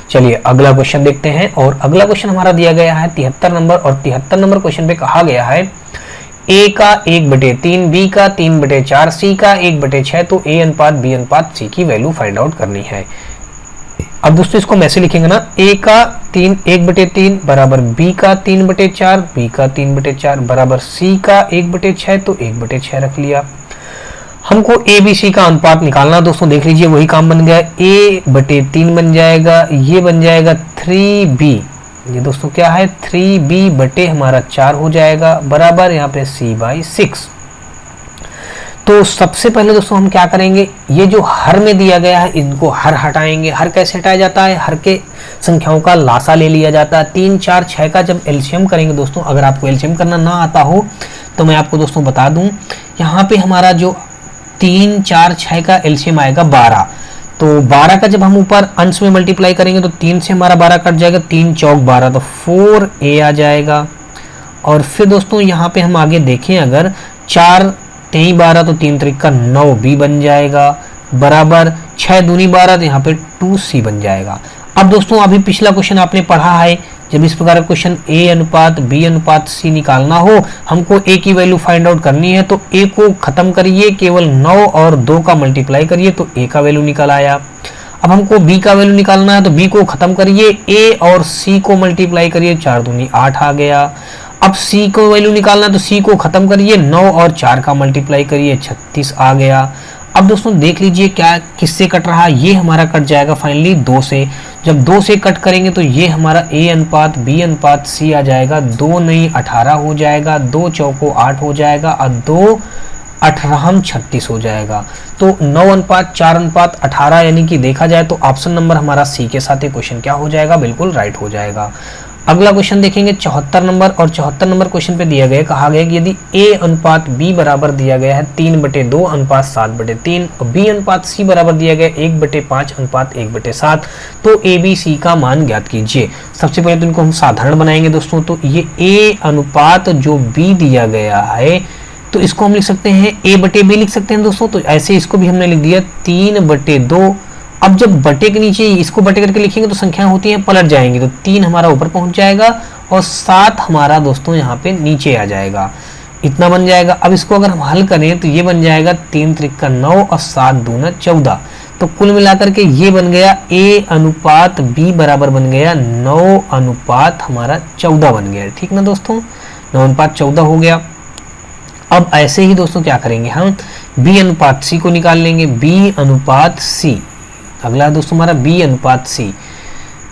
चलिए अगला क्वेश्चन देखते हैं, और अगला क्वेश्चन हमारा दिया गया है 73 नंबर, और 73 नंबर क्वेश्चन पे कहा गया है a का 1/3, b का 3/4, c का 1/6, तो a अनुपात b अनुपात c की वैल्यू फाइंड आउट करनी है। अब दोस्तों इसको हम ऐसे लिखेंगे ना, a का 1/3 बराबर b का 3/4, b का 3/4 बराबर c का 1/6, तो 1/6 रख लिया। हमको a b c का अनुपात निकालना, दोस्तों देख लीजिए वही काम बन गया, a/3 बन जाएगा, ये बन जाएगा 3b, ये दोस्तों क्या है 3b बटे हमारा 4 हो जाएगा, बराबर यहाँ पे c/6। तो सबसे पहले दोस्तों हम क्या करेंगे, ये जो हर में दिया गया है इनको हर हटाएंगे। हर कैसे हटाया जाता है, हर के संख्याओं का लासा ले लिया जाता है। 3 4 6 का जब एलसीएम करेंगे दोस्तों, अगर आपको एलसीएम करना ना आता हो तो मैं आपको दोस्तों बता दूं, यहाँ पे हमारा जो 3 4 6 का एलसीएम आएगा 12, तो 12 का जब हम ऊपर अंश में मल्टीप्लाई करेंगे तो 3 से हमारा 12 कट जाएगा, 3 चौक 12, तो 4a आ जाएगा। और फिर दोस्तों यहाँ पे हम आगे देखें, अगर 4 3 12 तो 3 3 का 9b बन जाएगा, बराबर 6 दूनी 12, तो यहाँ पे 2c बन जाएगा। अब दोस्तों अभी पिछला क्वेश्चन आपने पढ़ा है, जब इस प्रकार का क्वेश्चन a अनुपात b अनुपात c निकालना हो, हमको a की वैल्यू फाइंड आउट करनी है, तो a को खत्म करिए, केवल 9 और 2 का मल्टीप्लाई करिए, तो a का वैल्यू निकल आया। अब हमको b का वैल्यू निकालना है, तो b को खत्म करिए, a और c को मल्टीप्लाई करिए, 4 दूनी 8 आ गया। अब c को वैल्यू निकालना है, तो c को खत्म करिए, 9 और 4 का मल्टीप्लाई करिए, 36 आ गया। अब दोस्तों देख लीजिए क्या किससे कट रहा है, ये हमारा कट जाएगा फाइनली 2 से। जब 2 से कट करेंगे तो ये हमारा a अनुपात b अनुपात c आ जाएगा, 2 नहीं 18 हो जाएगा, 2 चौको 8 हो जाएगा और 2 18 36 हो जाएगा। तो 9 अनुपात 4 अनुपात 18 यानी कि देखा जाए तो ऑप्शन नंबर हमारा सी के साथ ये क्वेश्चन क्या हो जाएगा, बिल्कुल राइट हो जाएगा। अगला क्वेश्चन देखेंगे 74 नंबर, और 74 नंबर क्वेश्चन पे दिया गया, कहा गया कि यदि a अनुपात b बराबर दिया गया है 3/2 अनुपात 7/3 और b अनुपात c बराबर दिया गया 1/5 अनुपात 1/7, तो a b c का मान ज्ञात कीजिए। सबसे पहले तो इनको हम साधारण बनाएंगे दोस्तों। तो ये a अनुपात जो b दिया गया है, तो इसको हम लिख सकते हैं a/b लिख सकते हैं दोस्तों। तो ऐसे इसको भी हमने लिख दिया 3/2। अब जब बटे के नीचे इसको बटे करके लिखेंगे तो संख्याएं होती हैं पलट जाएंगी, तो 3 हमारा ऊपर पहुंच जाएगा और 7 हमारा दोस्तों यहाँ पे नीचे आ जाएगा, इतना बन जाएगा। अब इसको अगर हम हल करें तो ये बन जाएगा 3 त्रिका 9 और 7 दूना 14। तो कुल मिलाकर के ये बन गया a अनुपात b बराबर बन गया 9 अनुपात हमारा 14 बन गया, ठीक ना दोस्तों, 9 अनुपात 14 हो गया। अब ऐसे ही दोस्तों क्या करेंगे, हम b अनुपात c को निकाल लेंगे, b अनुपात c। अगला दोस्तों हमारा b अनुपात c,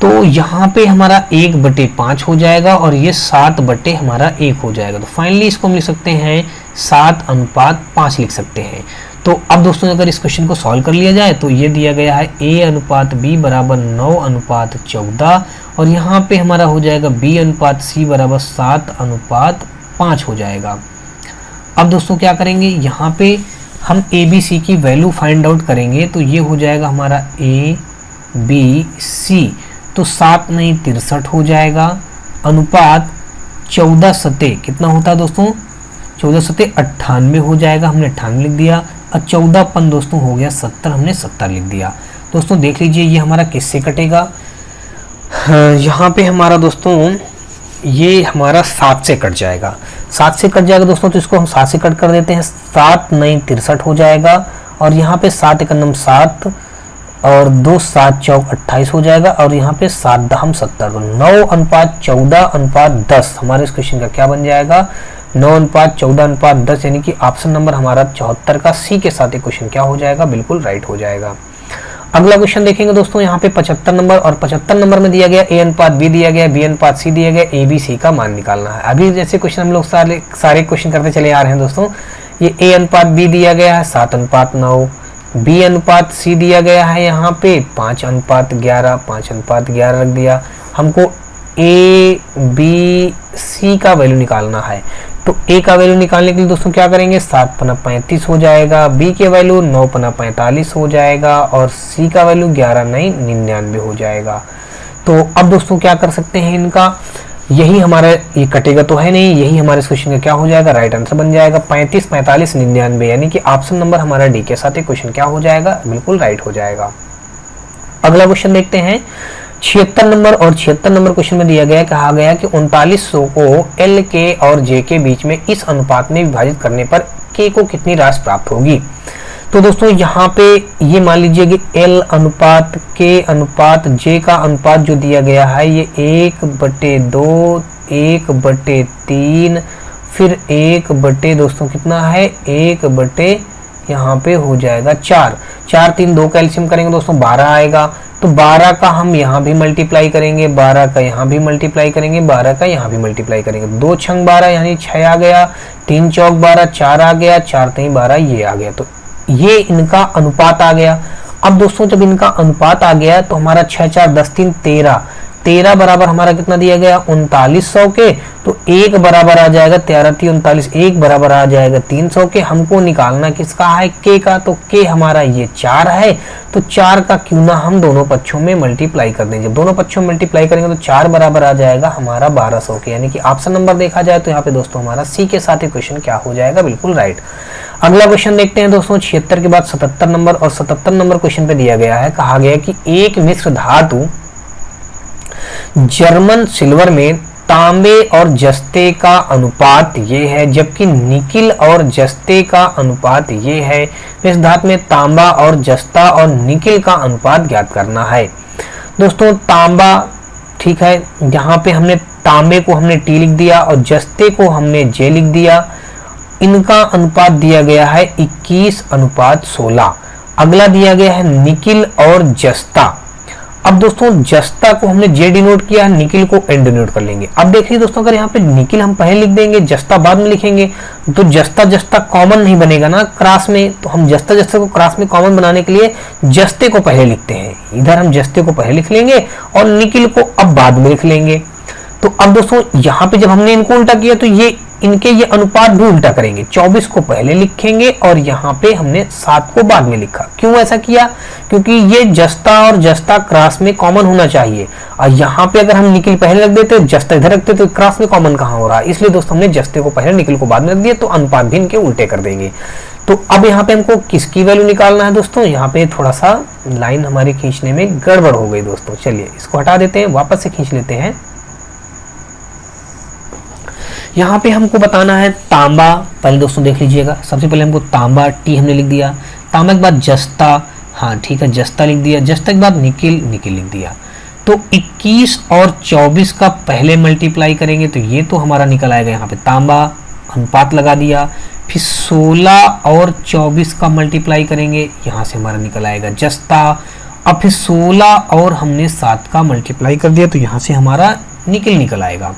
तो यहाँ पे हमारा 1/5 हो जाएगा और ये 7 हमारा 1 हो जाएगा। तो फाइनली इसको हम लिख सकते हैं 7:5 लिख सकते हैं। तो अब दोस्तों अगर इस क्वेश्चन को सॉल्व कर लिया जाए तो ये दिया गया है a अनुपात b बराबर 9 अनुपात 14 और यहाँ पे हमारा हो जाएगा b अनुपात c बराबर 7:5 हो जाएगा। अब दोस्तों क्या करेंगे, यहाँ पे हम a b c की वैल्यू फाइंड आउट करेंगे, तो ये हो जाएगा हमारा a b c, तो 7 नहीं 63 हो जाएगा, अनुपात 14 सते कितना होता है दोस्तों, 14 सते 98 हो जाएगा, हमने 98 लिख दिया, और 14 दोस्तों हो गया 70, हमने 70 लिख दिया। दोस्तों देख लीजिए ये हमारा किससे कटेगा, यहाँ पे हमारा दोस्तों ये हमारा 7 से कट जाएगा, 7 से कट जाएगा दोस्तों, तो इसको हम 7 से कट कर देते हैं, 7 नहीं 63 हो जाएगा, और यहाँ पे 7 एकम 7 और 2 7 चौक 28 हो जाएगा, और यहाँ पे 7 दहम 70, 9 अनुपात 14 अनुपात 10 हमारे इस क्वेश्चन का क्या बन जाएगा, 9 अनुपात 14 अनुपात 10, यानी कि ऑप्शन नंबर हमारा 74 का सी के साथ ये क्वेश्चन क्या हो जाएगा, बिल्कुल राइट हो जाएगा। अगला क्वेश्चन देखेंगे दोस्तों, यहाँ पे 75 नंबर, और 75 नंबर में दिया गया a अनुपात b दिया गया, b अनुपात c दिया गया, a b c का मान निकालना है। अभी जैसे क्वेश्चन हम लोग सारे क्वेश्चन करते चले आ रहे हैं दोस्तों। ये a अनुपात b दिया गया है 7:9, b अनुपात c दिया गया है यहाँ पे 5:11, 5:11 रख दिया। हमको a b c का वैल्यू निकालना है, तो a का वैल्यू निकालने के लिए दोस्तों क्या करेंगे, 7×35 हो जाएगा, b के वैल्यू 9×45 हो जाएगा, और c का वैल्यू 11 नहीं 99 हो जाएगा। तो अब दोस्तों क्या कर सकते हैं इनका, यही हमारा ये कटेगा तो है नहीं, यही हमारे इस क्वेश्चन का क्या हो जाएगा, राइट आंसर बन जाएगा 35, 45, 99, यानी कि ऑप्शन नंबर हमारा डी के साथ ये क्वेश्चन क्या हो जाएगा, बिल्कुल राइट हो जाएगा। अगला क्वेश्चन देखते हैं 76 नंबर, और 76 नंबर क्वेश्चन में दिया गया, कहा गया कि 3900 को L के और J के बीच में इस अनुपात में विभाजित करने पर K को कितनी राशि प्राप्त होगी। तो दोस्तों यहाँ पे ये मान लीजिए कि L अनुपात K अनुपात J का अनुपात जो दिया गया है ये 1/2, 1/3, फिर 1/ दोस्तों कितना है 1/ यहाँ पे हो जाएगा 4, 4 3 2 कैल्शियम करेंगे दोस्तों 12 आएगा। तो 12 का हम यहाँ भी मल्टीप्लाई करेंगे, 12 का यहाँ भी मल्टीप्लाई करेंगे, 12 का यहाँ भी मल्टीप्लाई करेंगे, 2 छंग 12 यानी 6 आ गया, 3 चौक 12 4 आ गया, 4 3 12 ये आ गया। तो ये इनका अनुपात आ गया। अब दोस्तों जब इनका अनुपात आ गया तो हमारा 6 4 10 3 13, 13 बराबर हमारा कितना दिया गया 3900 के, तो 1 बराबर आ जाएगा 13 3 39, 1 बराबर आ जाएगा 300 के। हमको निकालना किसका है, के का, तो के हमारा ये 4 है, तो 4 का क्यों ना हम दोनों पक्षों में मल्टीप्लाई कर दें। जब दोनों पक्षों में मल्टीप्लाई करेंगे तो 4 बराबर आ जाएगा हमारा 1200 के, यानी कि ऑप्शन नंबर देखा जाए तो यहाँ पे दोस्तों हमारा सी के साथ ही क्वेश्चन क्या हो जाएगा, बिल्कुल राइट। अगला क्वेश्चन देखते हैं दोस्तों 76 के बाद 77 नंबर, और 77 नंबर क्वेश्चन पे दिया गया है, कहा गया कि एक मिश्र धातु जर्मन सिल्वर में तांबे और जस्ते का अनुपात ये है, जबकि निकिल और जस्ते का अनुपात ये है। इस धातु में तांबा और जस्ता और निकिल का अनुपात ज्ञात करना है। दोस्तों तांबा, ठीक है, यहाँ पे हमने तांबे को हमने टी लिख दिया और जस्ते को हमने जे लिख दिया। इनका अनुपात दिया गया है 21:16। अगला दिया गया है निकिल और जस्ता। अब दोस्तों जस्ता को हमने जे डिनोट किया, निकिल को एन डिनोट कर लेंगे। अब देखिए दोस्तों, अगर यहाँ पे निकिल हम पहले लिख देंगे, जस्ता बाद में लिखेंगे, तो जस्ता जस्ता कॉमन नहीं बनेगा ना क्रॉस में। तो हम जस्ता जस्ता को क्रॉस में कॉमन बनाने के लिए जस्ते को पहले लिखते हैं। इधर हम जस्ते को पहले लिख लेंगे और निकिल को अब बाद में लिख लेंगे। तो अब दोस्तों यहाँ पे जब हमने इनको उल्टा किया तो ये इनके ये अनुपात भी उल्टा करेंगे। 24 को पहले लिखेंगे और यहाँ पे हमने 7 को बाद में लिखा। क्यों ऐसा किया? क्योंकि ये जस्ता और जस्ता क्रॉस में कॉमन होना चाहिए, और यहाँ पे अगर हम निकिल पहले रख देते, जस्ता इधर रखते, तो क्रॉस में कॉमन कहाँ हो रहा है। इसलिए दोस्तों हमने जस्ते को पहले निकिल को बाद में रख दिया, तो अनुपात भी इनके उल्टे कर देंगे। तो अब यहाँ पे हमको किसकी वैल्यू निकालना है दोस्तों? यहाँ पे थोड़ा सा लाइन हमारे खींचने में गड़बड़ हो गई दोस्तों। चलिए इसको हटा देते हैं, वापस से खींच लेते हैं। यहाँ पे हमको बताना है तांबा। पहले दोस्तों देख लीजिएगा, सबसे पहले हमको तांबा टी हमने लिख दिया, तांबा के बाद जस्ता, हाँ ठीक है, जस्ता लिख दिया, जस्ता के बाद निकिल, निकिल लिख दिया। तो 21 और 24 का पहले मल्टीप्लाई करेंगे तो ये तो हमारा निकल आएगा। यहाँ पे तांबा अनुपात लगा दिया, फिर 16 और 24 का मल्टीप्लाई करेंगे, यहाँ से हमारा निकल आएगा जस्ता। अब फिर 16 और हमने 7 का मल्टीप्लाई कर दिया, तो यहाँ से हमारा निकिल निकल आएगा।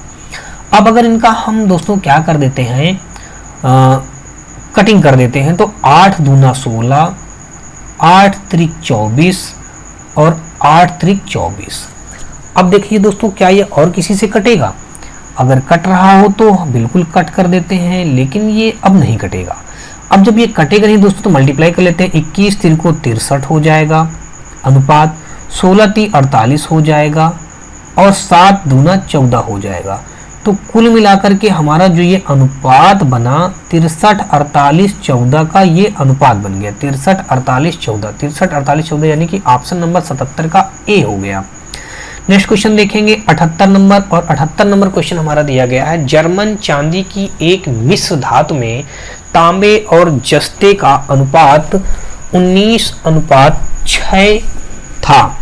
अब अगर इनका हम दोस्तों क्या कर देते हैं, कटिंग कर देते हैं, तो 8 दूना 16, 8 त्रिक 24 और 8 त्रिक 24। अब देखिए दोस्तों, क्या ये और किसी से कटेगा? अगर कट रहा हो तो बिल्कुल कट कर देते हैं, लेकिन ये अब नहीं कटेगा। अब जब ये कटेगा नहीं दोस्तों, तो मल्टीप्लाई कर लेते हैं। 21 तिरको 63 हो जाएगा अनुपात, 16 ती 48 हो जाएगा और 7 दूना 14 हो जाएगा। तो कुल मिलाकर के हमारा जो ये अनुपात बना 63, 48, 14 का ये अनुपात बन गया। 63, 48, 14, 63, 48, 14 यानी कि ऑप्शन नंबर 77 का ए हो गया। नेक्स्ट क्वेश्चन देखेंगे 78 नंबर, और 78 नंबर क्वेश्चन हमारा दिया गया है, जर्मन चांदी की एक मिश्र धातु में तांबे और जस्ते का अनुपात 19:6 था,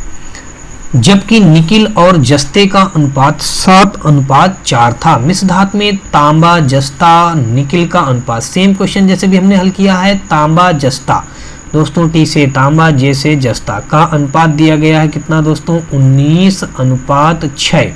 जबकि निकिल और जस्ते का अनुपात 7:4 था। मिश्र धातु में तांबा जस्ता निकिल का अनुपात, सेम क्वेश्चन जैसे भी हमने हल किया है, तांबा जस्ता दोस्तों, टी से तांबा, जे से जस्ता का अनुपात दिया गया है कितना दोस्तों? 19:6।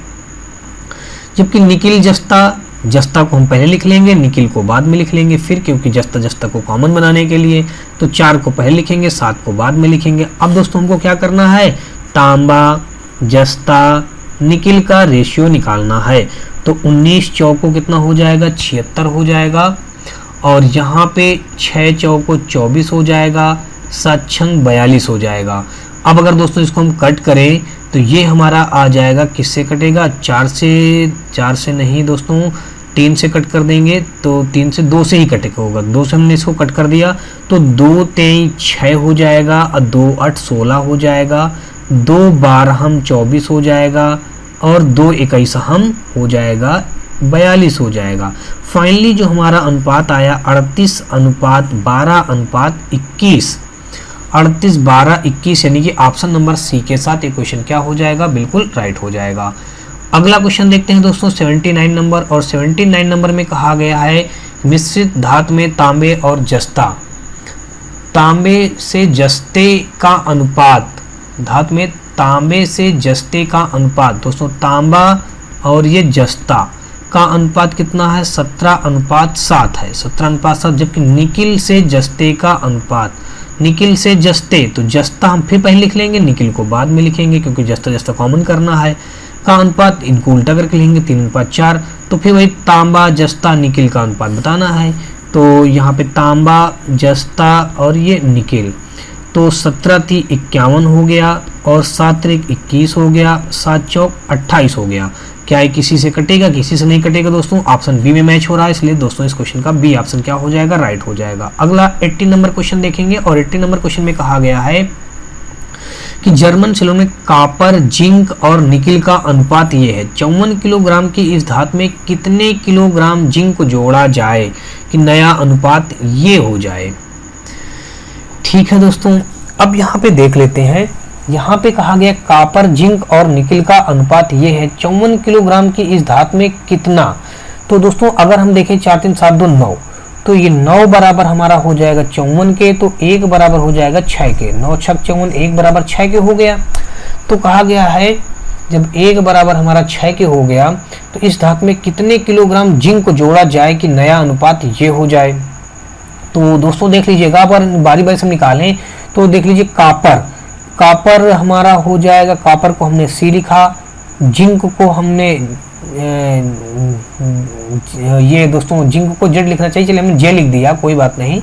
जबकि निकिल जस्ता, जस्ता को हम पहले लिख लेंगे, निकिल को बाद में लिख लेंगे, फिर क्योंकि जस्ता जस्ता को कॉमन बनाने के लिए, तो 4 को पहले लिखेंगे, 7 को बाद में लिखेंगे। अब दोस्तों हमको क्या करना है, तांबा जस्ता निकिल का रेशियो निकालना है। तो 19 चौको कितना हो जाएगा? 76 हो जाएगा, और यहाँ पे 6 चौको 24 हो जाएगा, 7 छंग 42 हो जाएगा। अब अगर दोस्तों इसको हम कट करें तो ये हमारा आ जाएगा, किससे कटेगा? 4 से नहीं दोस्तों, 3 से कट कर देंगे, तो 3 से 2 से ही कटेगा होगा। 2 से हमने इसको कट कर दिया, तो 2 3 6 हो जाएगा, और 2 8 16 हो जाएगा, 2 12 24 हो जाएगा, और 2 21 हो जाएगा, 42 हो जाएगा। फाइनली जो हमारा अनुपात आया 38:12:21, 38:12:21 यानी कि ऑप्शन नंबर सी के साथ ये क्वेश्चन क्या हो जाएगा? बिल्कुल राइट हो जाएगा। अगला क्वेश्चन देखते हैं दोस्तों 79 नंबर, और 79 नंबर में कहा गया है, मिश्रित धातु में तांबे और जस्ता, तांबे से जस्ते का अनुपात, धातु में तांबे से जस्ते का अनुपात दोस्तों, तांबा और ये जस्ता का अनुपात कितना है? 17:7 है, 17:7। जबकि निकिल से जस्ते का अनुपात, निकिल से जस्ते, तो जस्ता हम फिर पहले लिख लेंगे, निकिल को बाद में लिखेंगे, क्योंकि जस्ता जस्ता कॉमन करना है, का अनुपात इनको उल्टा करके लिखेंगे 3:4। तो फिर वही तांबा जस्ता निकिल का अनुपात बताना है, तो यहाँ पे तांबा जस्ता और ये निकिल, तो 17 × 51 हो गया, और 7 × 21 हो गया, 7 चौक 28 हो गया। क्या है किसी से कटेगा? किसी से नहीं कटेगा दोस्तों, ऑप्शन बी में मैच हो रहा है, इसलिए दोस्तों इस क्वेश्चन का बी ऑप्शन क्या हो जाएगा? राइट हो जाएगा। अगला 80 नंबर क्वेश्चन देखेंगे, और 80 नंबर क्वेश्चन में कहा गया है, कि जर्मन सेलों में कॉपर, जिंक और निकिल का अनुपात ये है। 54 किलोग्राम की इस धातु में कितने किलोग्राम जिंक जोड़ा जाए कि नया अनुपात ये हो जाए। ठीक है दोस्तों, अब यहाँ पे देख लेते हैं। यहाँ पे कहा गया कॉपर, जिंक और निकिल का अनुपात ये है। 54 किलोग्राम की इस धातु में कितना, तो दोस्तों अगर हम देखें 4 3 7 2 9, तो ये 9 बराबर हमारा हो जाएगा 54 के, तो 1 बराबर हो जाएगा 6 के। 9 6 54, 1 बराबर 6 के हो गया। तो कहा गया है जब 1 बराबर हमारा 6 के हो गया तो इस धातु में कितने किलोग्राम जिंक जोड़ा जाए कि नया अनुपात ये हो जाए। तो दोस्तों देख लीजिएगा, अगर बारी बारी से हम निकालें तो देख लीजिए कॉपर हमारा हो जाएगा, कॉपर को हमने C लिखा, जिंक को हमने ये दोस्तों जिंक को Z लिखना चाहिए, चलिए हमने J लिख दिया, कोई बात नहीं।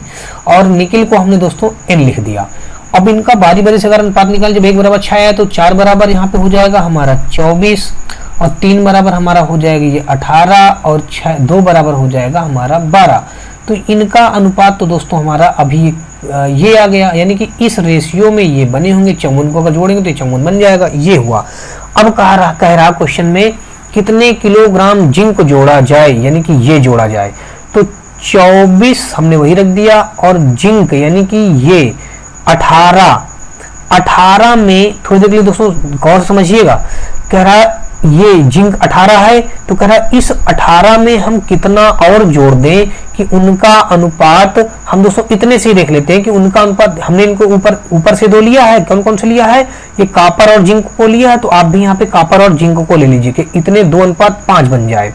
और निकिल को हमने दोस्तों N लिख दिया। अब इनका बारी बारी से अगर अनुपात निकाल, जब 1 बराबर 6 आया तो 4 बराबर यहाँ पे हो जाएगा हमारा 24 और 3 बराबर हमारा हो जाएगा ये 18 और 2 बराबर हो जाएगा हमारा 12। तो इनका अनुपात तो दोस्तों हमारा अभी ये आ गया, यानी कि इस रेशियो में ये बने होंगे। 54 को अगर जोड़ेंगे तो 54 बन जाएगा, ये हुआ। अब कह रहा क्वेश्चन में कितने किलोग्राम जिंक जोड़ा जाए, यानी कि ये जोड़ा जाए। तो 24 हमने वही रख दिया और जिंक यानी कि ये 18 में थोड़ी देर के लिए दोस्तों गौर समझिएगा, कह रहा ये जिंक 18 है, तो कह रहा इस 18 में हम कितना और जोड़ दें कि उनका अनुपात, हम दोस्तों इतने से ही देख लेते हैं कि उनका अनुपात, हमने इनको ऊपर से 2 लिया है। कौन कौन से लिया है, ये कॉपर और जिंक को लिया है, तो आप भी यहाँ पे कॉपर और जिंक को ले लीजिए कि इतने 2:5 बन जाए।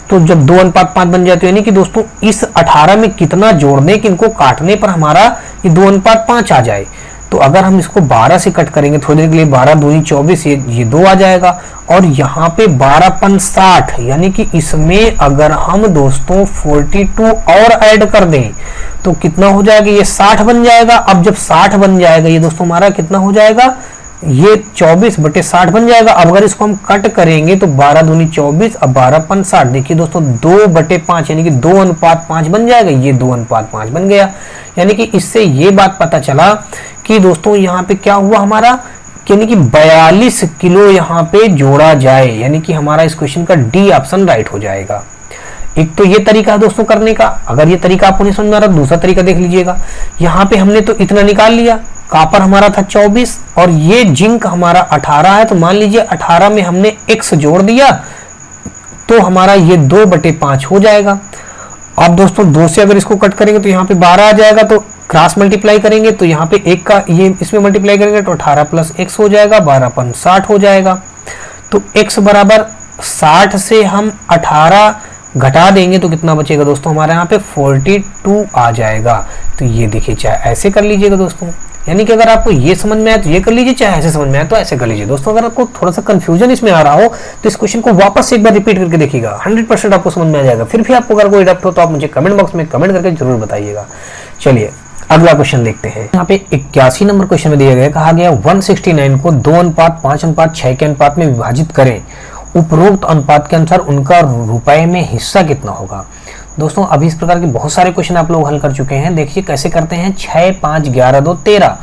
तो जब 2:5 बन जाए तो यानी कि दोस्तों इस 18 में कितना जोड़ दें कि इनको काटने पर हमारा ये 2:5 आ जाए। तो अगर हम इसको 12 से कट करेंगे थोड़ी देर के लिए, 12 दूनी 24, ये 2 आ जाएगा। और यहाँ पे 12 60, यानी कि इसमें अगर हम दोस्तों 42 और ऐड कर दें तो कितना हो जाएगा, ये 60 बन जाएगा। अब जब 60 बन जाएगा ये दोस्तों हमारा कितना हो जाएगा, ये 24/60 बन जाएगा। अब अगर इसको हम कट करेंगे तो 12 दूनी 24 और 12 60, देखिए दोस्तों 2/5 यानी कि 2:5 बन जाएगा, ये 2:5 बन गया। यानी कि इससे ये बात पता चला कि दोस्तों यहाँ पे क्या हुआ हमारा, यानी कि 42 किलो यहाँ पे जोड़ा जाए, यानी कि हमारा इस क्वेश्चन का डी ऑप्शन राइट हो जाएगा। एक तो ये तरीका है दोस्तों करने का, अगर ये तरीका आपको नहीं समझ में आ रहा, दूसरा तरीका देख लीजिएगा। यहाँ पे हमने तो इतना निकाल लिया, कॉपर हमारा था 24 और ये जिंक हमारा 18 है, तो मान लीजिए 18 में हमने x जोड़ दिया तो हमारा ये 2/5 हो जाएगा। अब दोस्तों 2 से अगर इसको कट करेंगे तो यहाँ पे 12 आ जाएगा, तो क्रॉस मल्टीप्लाई करेंगे तो यहाँ पे 1 का ये इसमें मल्टीप्लाई करेंगे तो 18 + x हो जाएगा, 12 60 हो जाएगा। तो x बराबर 60 से हम 18 घटा देंगे तो कितना बचेगा दोस्तों, हमारे यहाँ पे 42 आ जाएगा। तो ये देखिए, चाहे ऐसे कर लीजिएगा दोस्तों, यानी कि अगर आपको ये समझ में आए तो ये कर लीजिए, चाहे ऐसे समझ में आए तो ऐसे कर लीजिए। दोस्तों अगर आपको थोड़ा सा कंफ्यूजन इसमें आ रहा हो तो इस क्वेश्चन को वापस से एक बार रिपीट करके देखिएगा, 100% आपको समझ में आ जाएगा। फिर भी आपको अगर कोई डाउट हो तो आप मुझे कमेंट बॉक्स में कमेंट करके जरूर बताइएगा। चलिए अगला क्वेश्चन देखते हैं। यहाँ पे 81 नंबर क्वेश्चन में दिया गया, कहा गया 169 को 2:5:6 के अनुपात में विभाजित करें, उपरोक्त अनुपात के अनुसार उनका रुपए में हिस्सा कितना होगा। दोस्तों अभी इस प्रकार के बहुत सारे क्वेश्चन आप लोग हल कर चुके हैं, देखिए कैसे करते हैं। 6 5 11 2 13,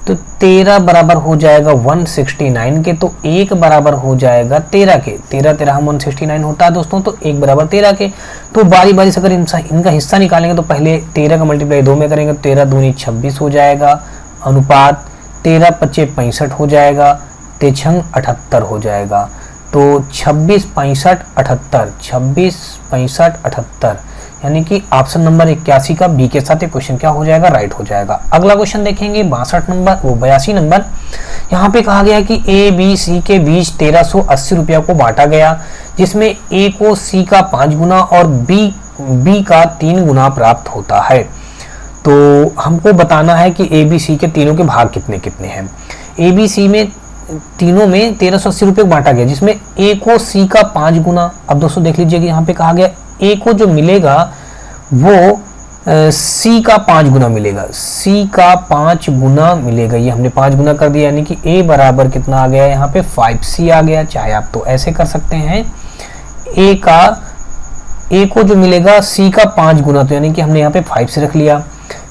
तो 13 बराबर हो जाएगा 169 के, तो 1 बराबर हो जाएगा 13 के। 13 13 हम 169 होता है दोस्तों, तो 1 बराबर 13 के। तो बारी बारी से अगर इनका हिस्सा निकालेंगे तो पहले 13 का मल्टीप्लाई 2 में करेंगे, 13 दूनी 26 हो जाएगा, अनुपात 13 25 65 हो जाएगा, 13 78 हो जाएगा। तो 26 65 78, 26 65 78, यानी कि ऑप्शन नंबर 81 का बी के साथ ये क्वेश्चन क्या हो जाएगा, राइट हो जाएगा। अगला क्वेश्चन देखेंगे 82 नंबर। यहाँ पे कहा गया कि ए बी सी के बीच 1380 रुपया को बांटा गया, जिसमें ए को सी का 5 गुना और बी का 3 गुना प्राप्त होता है। तो हमको बताना है कि ए बी सी के तीनों के भाग कितने कितने हैं। ए बी सी में तीनों में 1380 रुपये को बांटा गया, जिसमें ए को सी का 5 गुना। अब दोस्तों देख लीजिए कि यहाँ पे कहा गया ए को जो मिलेगा वो सी का 5 गुना मिलेगा, सी का 5 गुना मिलेगा। ये हमने 5 गुना कर दिया, यानी कि ए बराबर कितना आ गया, यहाँ पे 5c आ गया। चाहे आप तो ऐसे कर सकते हैं, ए को जो मिलेगा सी का 5 गुना, तो यानी कि हमने यहाँ पे 5 से रख लिया।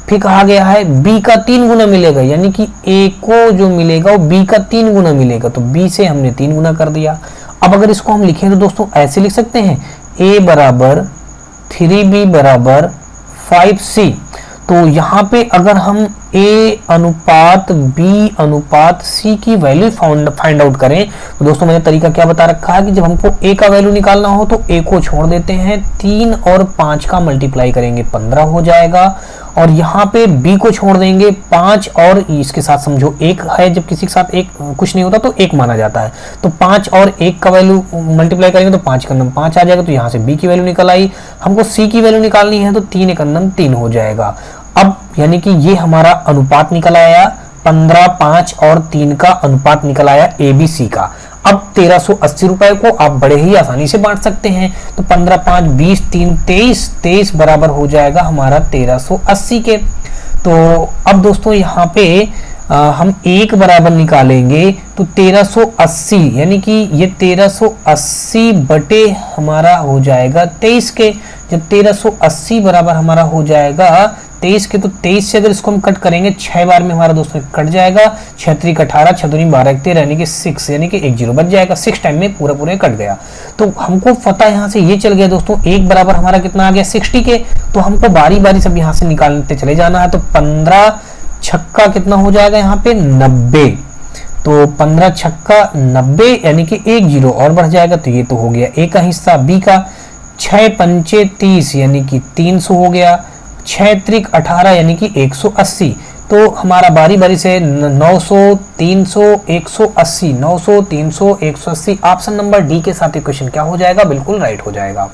फिर कहा गया है b का 3 गुना मिलेगा, यानी कि a को जो मिलेगा वो b का 3 गुना मिलेगा, तो b से हमने 3 गुना कर दिया। अब अगर इसको हम लिखें तो दोस्तों ऐसे लिख सकते हैं a बराबर 3b बराबर 5c। तो यहाँ पे अगर हम a अनुपात b अनुपात c की वैल्यू फाइंड आउट करें तो दोस्तों मैंने तरीका क्या बता रखा है कि जब हमको a का वैल्यू निकालना हो तो a को छोड़ देते हैं, 3 और 5 का मल्टीप्लाई करेंगे 15 हो जाएगा, और यहाँ पे b को छोड़ देंगे 5 और इसके साथ समझो 1 है, जब किसी के साथ एक कुछ नहीं होता तो 1 माना जाता है, तो 5 और 1 का वैल्यू मल्टीप्लाई करेंगे तो 5 का नंबर 5 आ जाएगा, तो यहाँ से b की वैल्यू निकल आई। हमको c की वैल्यू निकालनी है तो 3 एक नंबर 3 हो जाएगा। अब यानी कि ये हमारा अनुपात निकल आया, 15, 5 और 3 का अनुपात निकल आया ABC का। अब 1380 रुपए को आप बड़े ही आसानी से बांट सकते हैं, तो 15, 5, 20, 3, 23 बराबर हो जाएगा हमारा 1380 के। तो अब दोस्तों यहाँ पे हम 1 बराबर निकालेंगे तो 1380, यानी कि ये 1380 बटे हमारा हो जाएगा 23 के। जब 1380 बराबर हमारा हो जाएगा 23 के, तो 23 से अगर इसको हम कट करेंगे 6 बार में हमारा दोस्तों कट जाएगा, 6 3 18, 6 2 12 13, यानी कि 6, यानी कि 1 0 बच जाएगा। 6 टाइम में पूरा कट गया। तो हमको पता यहाँ से ये चल गया दोस्तों 1 बराबर हमारा कितना आ गया 60 के। तो हमको बारी बारी सब यहाँ से निकालते चले जाना है। तो 15 छक्का कितना हो जाएगा यहाँ पे 90, तो 15 छक्का 90, यानी कि 1 0 और बढ़ जाएगा, तो ये तो हो गया A का हिस्सा। B का 6 पंचे 30, यानी कि 300 हो गया, 6 त्रिक 18, यानी कि 180। तो हमारा बारी बारी से 900 300 180, 900 300 180, ऑप्शन नंबर डी के साथ क्वेश्चन क्या हो जाएगा, बिल्कुल राइट हो जाएगा।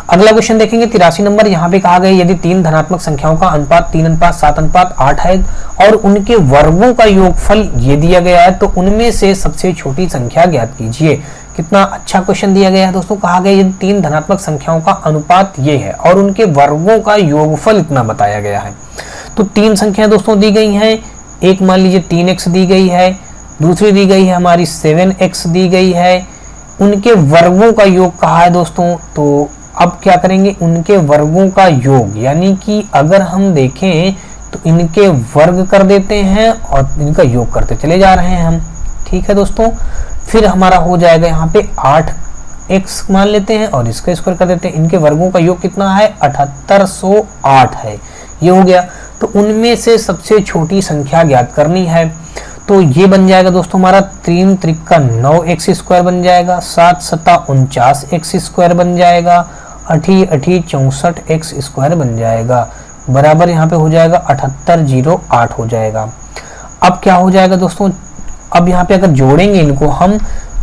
अगला क्वेश्चन देखेंगे 83 नंबर। यहाँ पे कहा गया यदि 3 धनात्मक संख्याओं का अनुपात 3:7:8 है और उनके वर्गों का योगफल ये दिया गया है, तो उनमें से सबसे छोटी संख्या ज्ञात कीजिए। कितना अच्छा क्वेश्चन दिया गया है दोस्तों। कहा गया यदि 3 धनात्मक संख्याओं का अनुपात ये है और उनके वर्गों का योगफल इतना बताया गया है। तो 3 संख्याएं दोस्तों दी गई हैं। एक मान लीजिए 3x दी गई है, दूसरी दी गई है हमारी 7x दी गई है। उनके वर्गों का योग कहा है दोस्तों, तो अब क्या करेंगे उनके वर्गों का योग, यानी कि अगर हम देखें तो इनके वर्ग कर देते हैं और इनका योग करते चले जा रहे हैं हम। ठीक है दोस्तों, फिर हमारा हो जाएगा यहाँ पे 8x मान लेते हैं और इसका स्क्वायर कर देते हैं। इनके वर्गों का योग कितना है 7808 है, ये हो गया। तो उनमें से सबसे छोटी संख्या ज्ञात करनी है, तो ये बन जाएगा दोस्तों हमारा 3 त्रिका 9x स्क्वायर बन जाएगा, 7 7 49x स्क्वायर बन जाएगा, 8 8 64x स्क्वायर बन जाएगा, बराबर यहाँ पे हो जाएगा 7808 हो जाएगा। अब क्या हो जाएगा दोस्तों, अब यहाँ पे अगर जोड़ेंगे इनको हम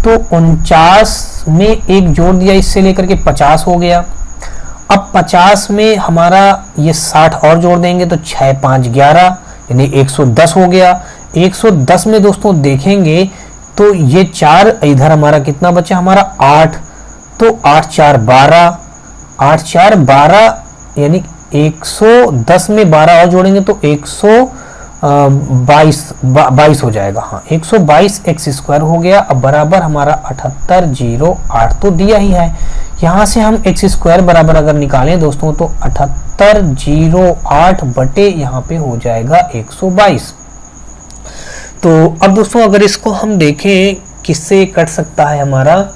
तो 49 में एक जोड़ दिया, इससे लेकर के 50 हो गया। अब 50 में हमारा ये 60 और जोड़ देंगे तो 6 5 11, यानी 110 हो गया। 110 में दोस्तों देखेंगे तो ये 4 इधर हमारा कितना बचा हमारा 8, तो 8 4 12, 8 4 12, यानी 110 में 12 और जोड़ेंगे तो 122 हो जाएगा। हाँ 122 एक्स स्क्वायर हो गया। अब बराबर हमारा 7808 तो दिया ही है। यहाँ से हम एक्स स्क्वायर बराबर अगर निकालें दोस्तों तो 7808 बटे यहाँ पे हो जाएगा 122। तो अब दोस्तों अगर इसको हम देखें किससे कट सकता है हमारा,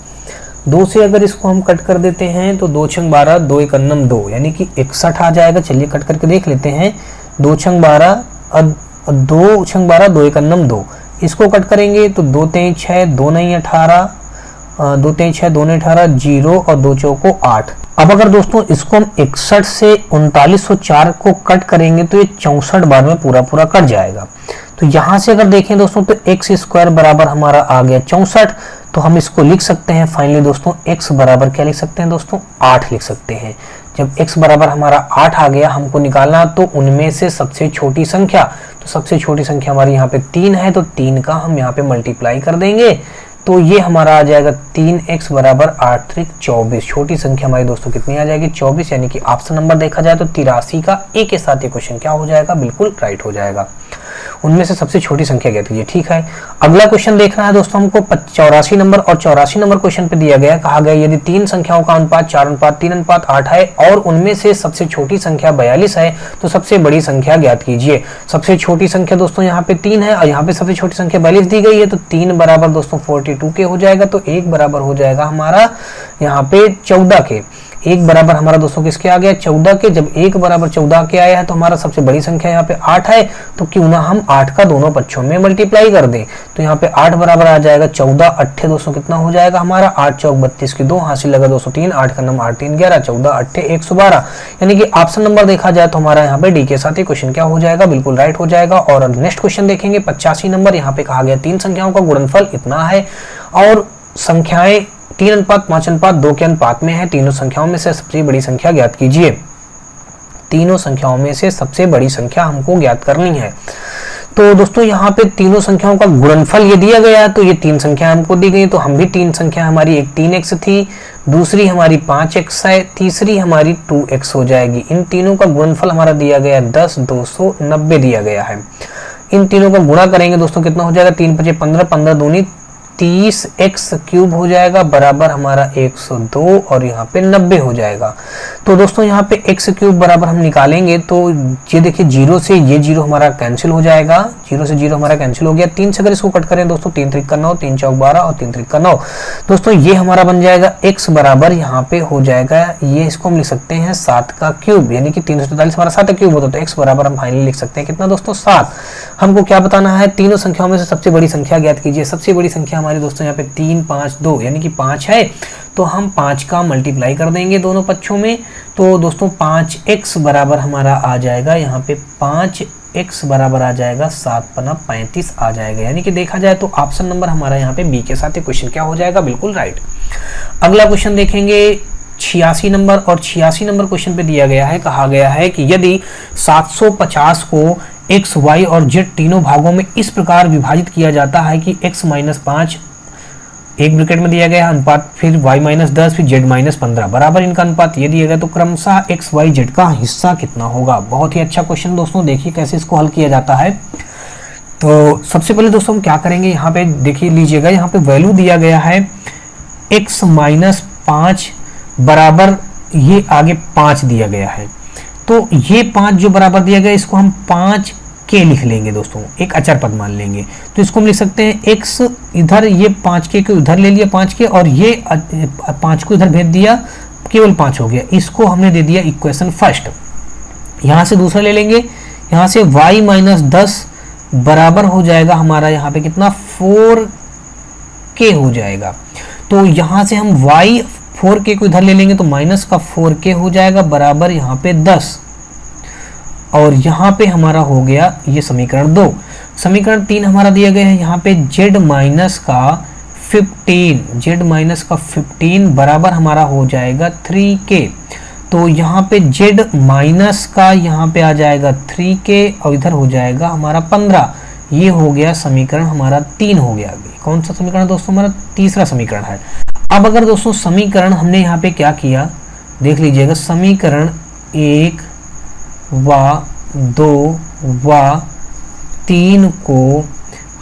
2 से अगर इसको हम कट कर देते हैं तो 2 छंग 12 2 1 9 2, यानी कि 61 आ जाएगा। चलिए कट करके देख लेते हैं। 2 छंग 12 2 छंग 12 2 1 9 2, इसको कट करेंगे तो 2 3 6 2 9 18, 2 3 6 2 9 18 0 और 2 चौको 8। अब अगर दोस्तों इसको हम 61 से 3904 को कट करेंगे तो ये 64 बार में पूरा कट जाएगा। तो यहाँ से अगर देखें दोस्तों तो एक्स स्क्वायर बराबर हमारा आ गया 64, तो हम इसको लिख सकते हैं फाइनली दोस्तों x बराबर क्या लिख सकते हैं दोस्तों 8 लिख सकते हैं। जब x बराबर हमारा 8 आ गया, हमको निकालना तो उनमें से सबसे छोटी संख्या, तो सबसे छोटी संख्या हमारी यहाँ पे 3 है, तो 3 का हम यहाँ पे मल्टीप्लाई कर देंगे तो ये हमारा आ जाएगा 3x बराबर 8 3 24। छोटी संख्या हमारी दोस्तों कितनी आ जाएगी 24, यानी कि ऑप्शन नंबर देखा जाए तो 83 का ए के साथ ये क्वेश्चन क्या हो जाएगा, बिल्कुल राइट हो जाएगा। उनमें से सबसे छोटी संख्या ज्ञात कीजिए। ठीक है, अगला क्वेश्चन देखना है दोस्तों हमको 84 नंबर, और 84 नंबर क्वेश्चन पे दिया गया, कहा गया यदि 3 संख्याओं का अनुपात 4:3:8 है और उनमें से सबसे छोटी संख्या 42 है तो सबसे बड़ी संख्या ज्ञात कीजिए। सबसे छोटी संख्या दोस्तों यहाँ पे 3 है और यहाँ पे सबसे छोटी संख्या 42 दी गई है, तो 3 बराबर दोस्तों 42 के हो जाएगा, तो 1 बराबर हो जाएगा हमारा यहाँ पे 14 के। 1 बराबर हमारा दोस्तों किसके आ गया, 14 के। जब 1 बराबर 14 के आया है तो हमारा सबसे बड़ी संख्या यहाँ पे 8 है, तो क्यों ना हम 8 का दोनों पक्षों में मल्टीप्लाई कर दें। तो यहाँ पे 8 बराबर आ जाएगा 14 अट्ठे दोस्तों कितना हो जाएगा हमारा 8 चौक 32 की 2 हासिल लगा 203, 8 का नंबर 8 3 11, 14 अट्ठे 112, यानी कि ऑप्शन नंबर देखा जाए तो हमारा यहाँ पे डी के साथ ही क्वेश्चन क्या हो जाएगा, बिल्कुल राइट हो जाएगा। और नेक्स्ट क्वेश्चन देखेंगे 85 नंबर, यहाँ पे कहा गया 3 संख्याओं का गुणनफल इतना है और संख्याएं 3:5:2 के अनुपात में है, तीनों संख्याओं में से सबसे बड़ी संख्या ज्ञात कीजिए। तीनों संख्याओं में से सबसे बड़ी संख्या हमको ज्ञात करनी है। तो दोस्तों यहाँ पे तीनों संख्याओं का गुणनफल ये दिया गया है, तो ये 3 संख्या हमको दी गई, तो हम भी 3 संख्या हमारी, एक 3x थी, दूसरी हमारी 5x है, तीसरी हमारी 2x हो जाएगी। इन तीनों का गुणनफल हमारा दिया गया 10 290 दिया गया है। इन तीनों का गुणा करेंगे दोस्तों कितना हो जाएगा, 3 5 15, 15 दूनी 30x³ हो जाएगा बराबर हमारा 102 और यहाँ पे 90 हो जाएगा। तो दोस्तों यहाँ पे x³ बराबर हम निकालेंगे तो ये देखिए 0 से ये 0 हमारा कैंसिल हो जाएगा, 0 से 0 हमारा कैंसिल हो गया। 3 से अगर इसको कट करें दोस्तों 3 3 का 9, 3 चौक 12 और 3 3 का 9, दोस्तों ये हमारा बन जाएगा x बराबर यहाँ पे हो जाएगा, ये इसको हम लिख सकते हैं 7 का क्यूब, यानी कि 343 हमारा 7 का क्यूब होता है, तो x बराबर हम फाइनली लिख सकते हैं कितना दोस्तों 7। हमको क्या बताना है, तीनों संख्याओं में से सबसे बड़ी संख्या ज्ञात कीजिए। सबसे बड़ी संख्या हमारे दोस्तों यहाँ पे 3 5 2 यानी कि 5 है, तो हम 5 का मल्टीप्लाई कर देंगे दोनों पक्षों में, तो दोस्तों 5x बराबर हमारा आ जाएगा यहाँ पे 5x बराबर आ जाएगा 7×5 आ जाएगा, यानी कि देखा जाए तो ऑप्शन नंबर हमारा यहाँ पे बी के साथ क्वेश्चन क्या हो जाएगा, बिल्कुल राइट। अगला क्वेश्चन देखेंगे 86 नंबर, और 86 नंबर क्वेश्चन पे दिया गया है, कहा गया है कि यदि 750 को x, y और z तीनों भागों में इस प्रकार विभाजित किया जाता है कि x-5 एक ब्रैकेट में दिया गया अनुपात, फिर y-10 फिर z-15 बराबर इनका अनुपात ये दिया गया, तो क्रमशः x, y, z का हिस्सा कितना होगा। बहुत ही अच्छा क्वेश्चन दोस्तों, देखिए कैसे इसको हल किया जाता है। तो सबसे पहले दोस्तों हम क्या करेंगे, यहाँ पे देखिए लीजिएगा, यहाँ पे वैल्यू दिया गया है x-5 बराबर ये आगे 5 दिया गया है, तो ये 5 जो बराबर दिया गया इसको हम 5 के लिख लेंगे दोस्तों, एक अचर पद मान लेंगे, तो इसको हम लिख सकते हैं x इधर, ये 5 के उधर ले लिया 5 के, और ये 5 को इधर भेज दिया, केवल 5 हो गया, इसको हमने दे दिया इक्वेशन फर्स्ट। यहाँ से दूसरा ले लेंगे, यहाँ से y-10 बराबर हो जाएगा हमारा यहाँ पे कितना 4k हो जाएगा, तो यहाँ से हम y 4k को इधर ले लेंगे तो माइनस का 4k हो जाएगा बराबर यहाँ पे 10, और यहाँ पे हमारा हो गया ये समीकरण 2। समीकरण 3 हमारा दिया गया है यहाँ पे z- का 15 बराबर हमारा हो जाएगा 3k, तो यहाँ पे z माइनस का यहाँ पे आ जाएगा 3k और इधर हो जाएगा हमारा 15, ये हो गया समीकरण हमारा 3 हो गया। कौन सा समीकरण दोस्तों, हमारा तीसरा समीकरण है। अब अगर दोस्तों समीकरण हमने यहाँ पे क्या किया देख लीजिएगा, समीकरण 1 व 2 व 3 को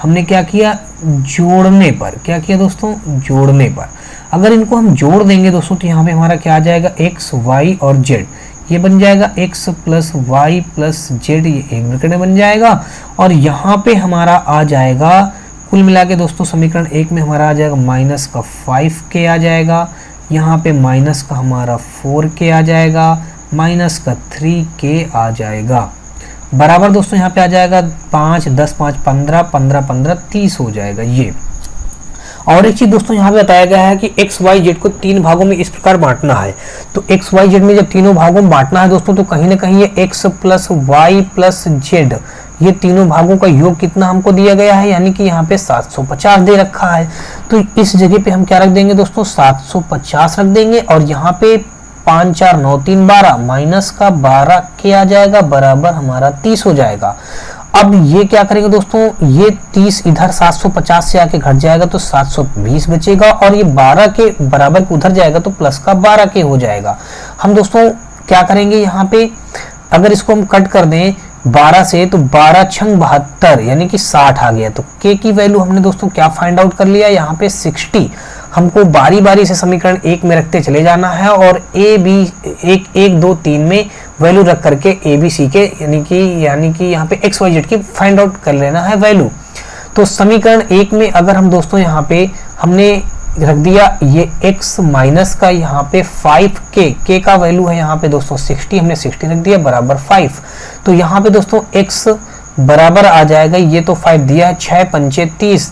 हमने क्या किया, जोड़ने पर, क्या किया दोस्तों, जोड़ने पर अगर इनको हम जोड़ देंगे दोस्तों तो यहाँ पे हमारा क्या आ जाएगा x, y और z, ये बन जाएगा x plus y plus z, ये एक ब्रैकेट में बन जाएगा, और यहाँ पे हमारा आ जाएगा कुल मिला के दोस्तों समीकरण 1 में हमारा आ जाएगा माइनस का 5k आ जाएगा, यहाँ पे माइनस का हमारा 4k आ जाएगा, माइनस का 3k आ जाएगा बराबर दोस्तों यहाँ पे आ जाएगा 5 10 5 15 15 15 30 हो जाएगा ये। और एक चीज दोस्तों यहाँ पे बताया गया है कि x y z को 3 भागों में इस प्रकार बांटना है, तो x y z में जब तीनों भागों में बांटना है दोस्तों तो कहीं ना कहीं ये x plus y plus z ये तीनों भागों का योग कितना हमको दिया गया है, यानी कि यहाँ पे 750 दे रखा है, तो इस जगह पे हम क्या रख देंगे दोस्तों 750 रख देंगे, और यहाँ पे 5 4 9 3 12 माइनस का 12k आ जाएगा बराबर हमारा 30 हो जाएगा। अब ये क्या करेंगे दोस्तों, ये 30 इधर 750 से आके घट जाएगा तो 720 बचेगा, और ये 12 के बराबर उधर जाएगा तो प्लस का 12k हो जाएगा। हम दोस्तों क्या करेंगे यहाँ पे, अगर इसको हम कट कर दें 12 से, तो 12 छंग 72 यानी कि 60 आ गया। तो के की वैल्यू हमने दोस्तों क्या फाइंड आउट कर लिया, यहाँ पे 60। हमको बारी बारी से समीकरण 1 में रखते चले जाना है और ए बी 1 2 3 में वैल्यू रख करके ए बी सी के यानी कि यहाँ पे एक्स वाई जेड की फाइंड आउट कर लेना है वैल्यू। तो समीकरण 1 में अगर हम दोस्तों यहाँ पे हमने रख दिया ये x माइनस का यहाँ पे 5k, k का वैल्यू है यहाँ पे दोस्तों 60, हमने 60 रख दिया बराबर 5। तो यहाँ पे दोस्तों x बराबर आ जाएगा, ये तो 5 दिया है, 6 पंचे 30,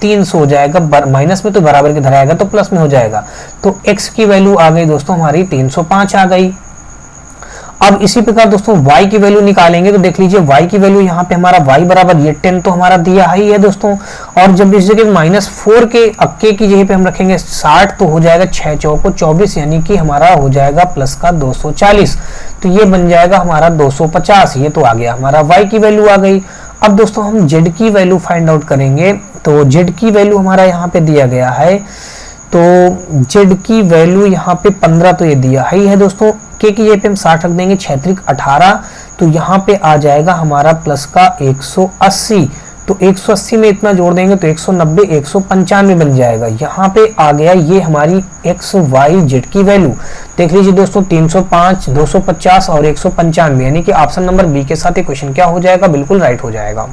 300 हो जाएगा, माइनस में तो बराबर के धरा आएगा तो प्लस में हो जाएगा। तो x की वैल्यू आ गई दोस्तों हमारी 305 आ गई। अब इसी प्रकार दोस्तों y की वैल्यू निकालेंगे तो देख लीजिए y की वैल्यू यहाँ पे हमारा y बराबर ये 10 तो हमारा दिया ही है दोस्तों, और जब इस जगह -4 के अक्के की जगह पे हम रखेंगे 60 तो हो जाएगा 6 चौको 24 यानी कि हमारा हो जाएगा प्लस का 240, तो ये बन जाएगा हमारा 250। ये तो आ गया हमारा y की वैल्यू आ गई। अब दोस्तों हम z की वैल्यू फाइंड आउट करेंगे, तो z की वैल्यू हमारा यहाँ पे दिया गया है, तो z की वैल्यू यहाँ पे 15 तो ये दिया ही है दोस्तों, के की जगह पे हम 60 रख देंगे, 6 त्रिक 18, तो यहाँ पे आ जाएगा हमारा प्लस का 180। तो 180 में इतना जोड़ देंगे तो 190 195 बन जाएगा। यहाँ पे आ गया ये हमारी एक्स वाई जेड की वैल्यू। देख लीजिए दोस्तों 305, 250 और 195 यानी कि ऑप्शन नंबर बी के साथ ये क्वेश्चन क्या हो जाएगा, बिल्कुल राइट हो जाएगा।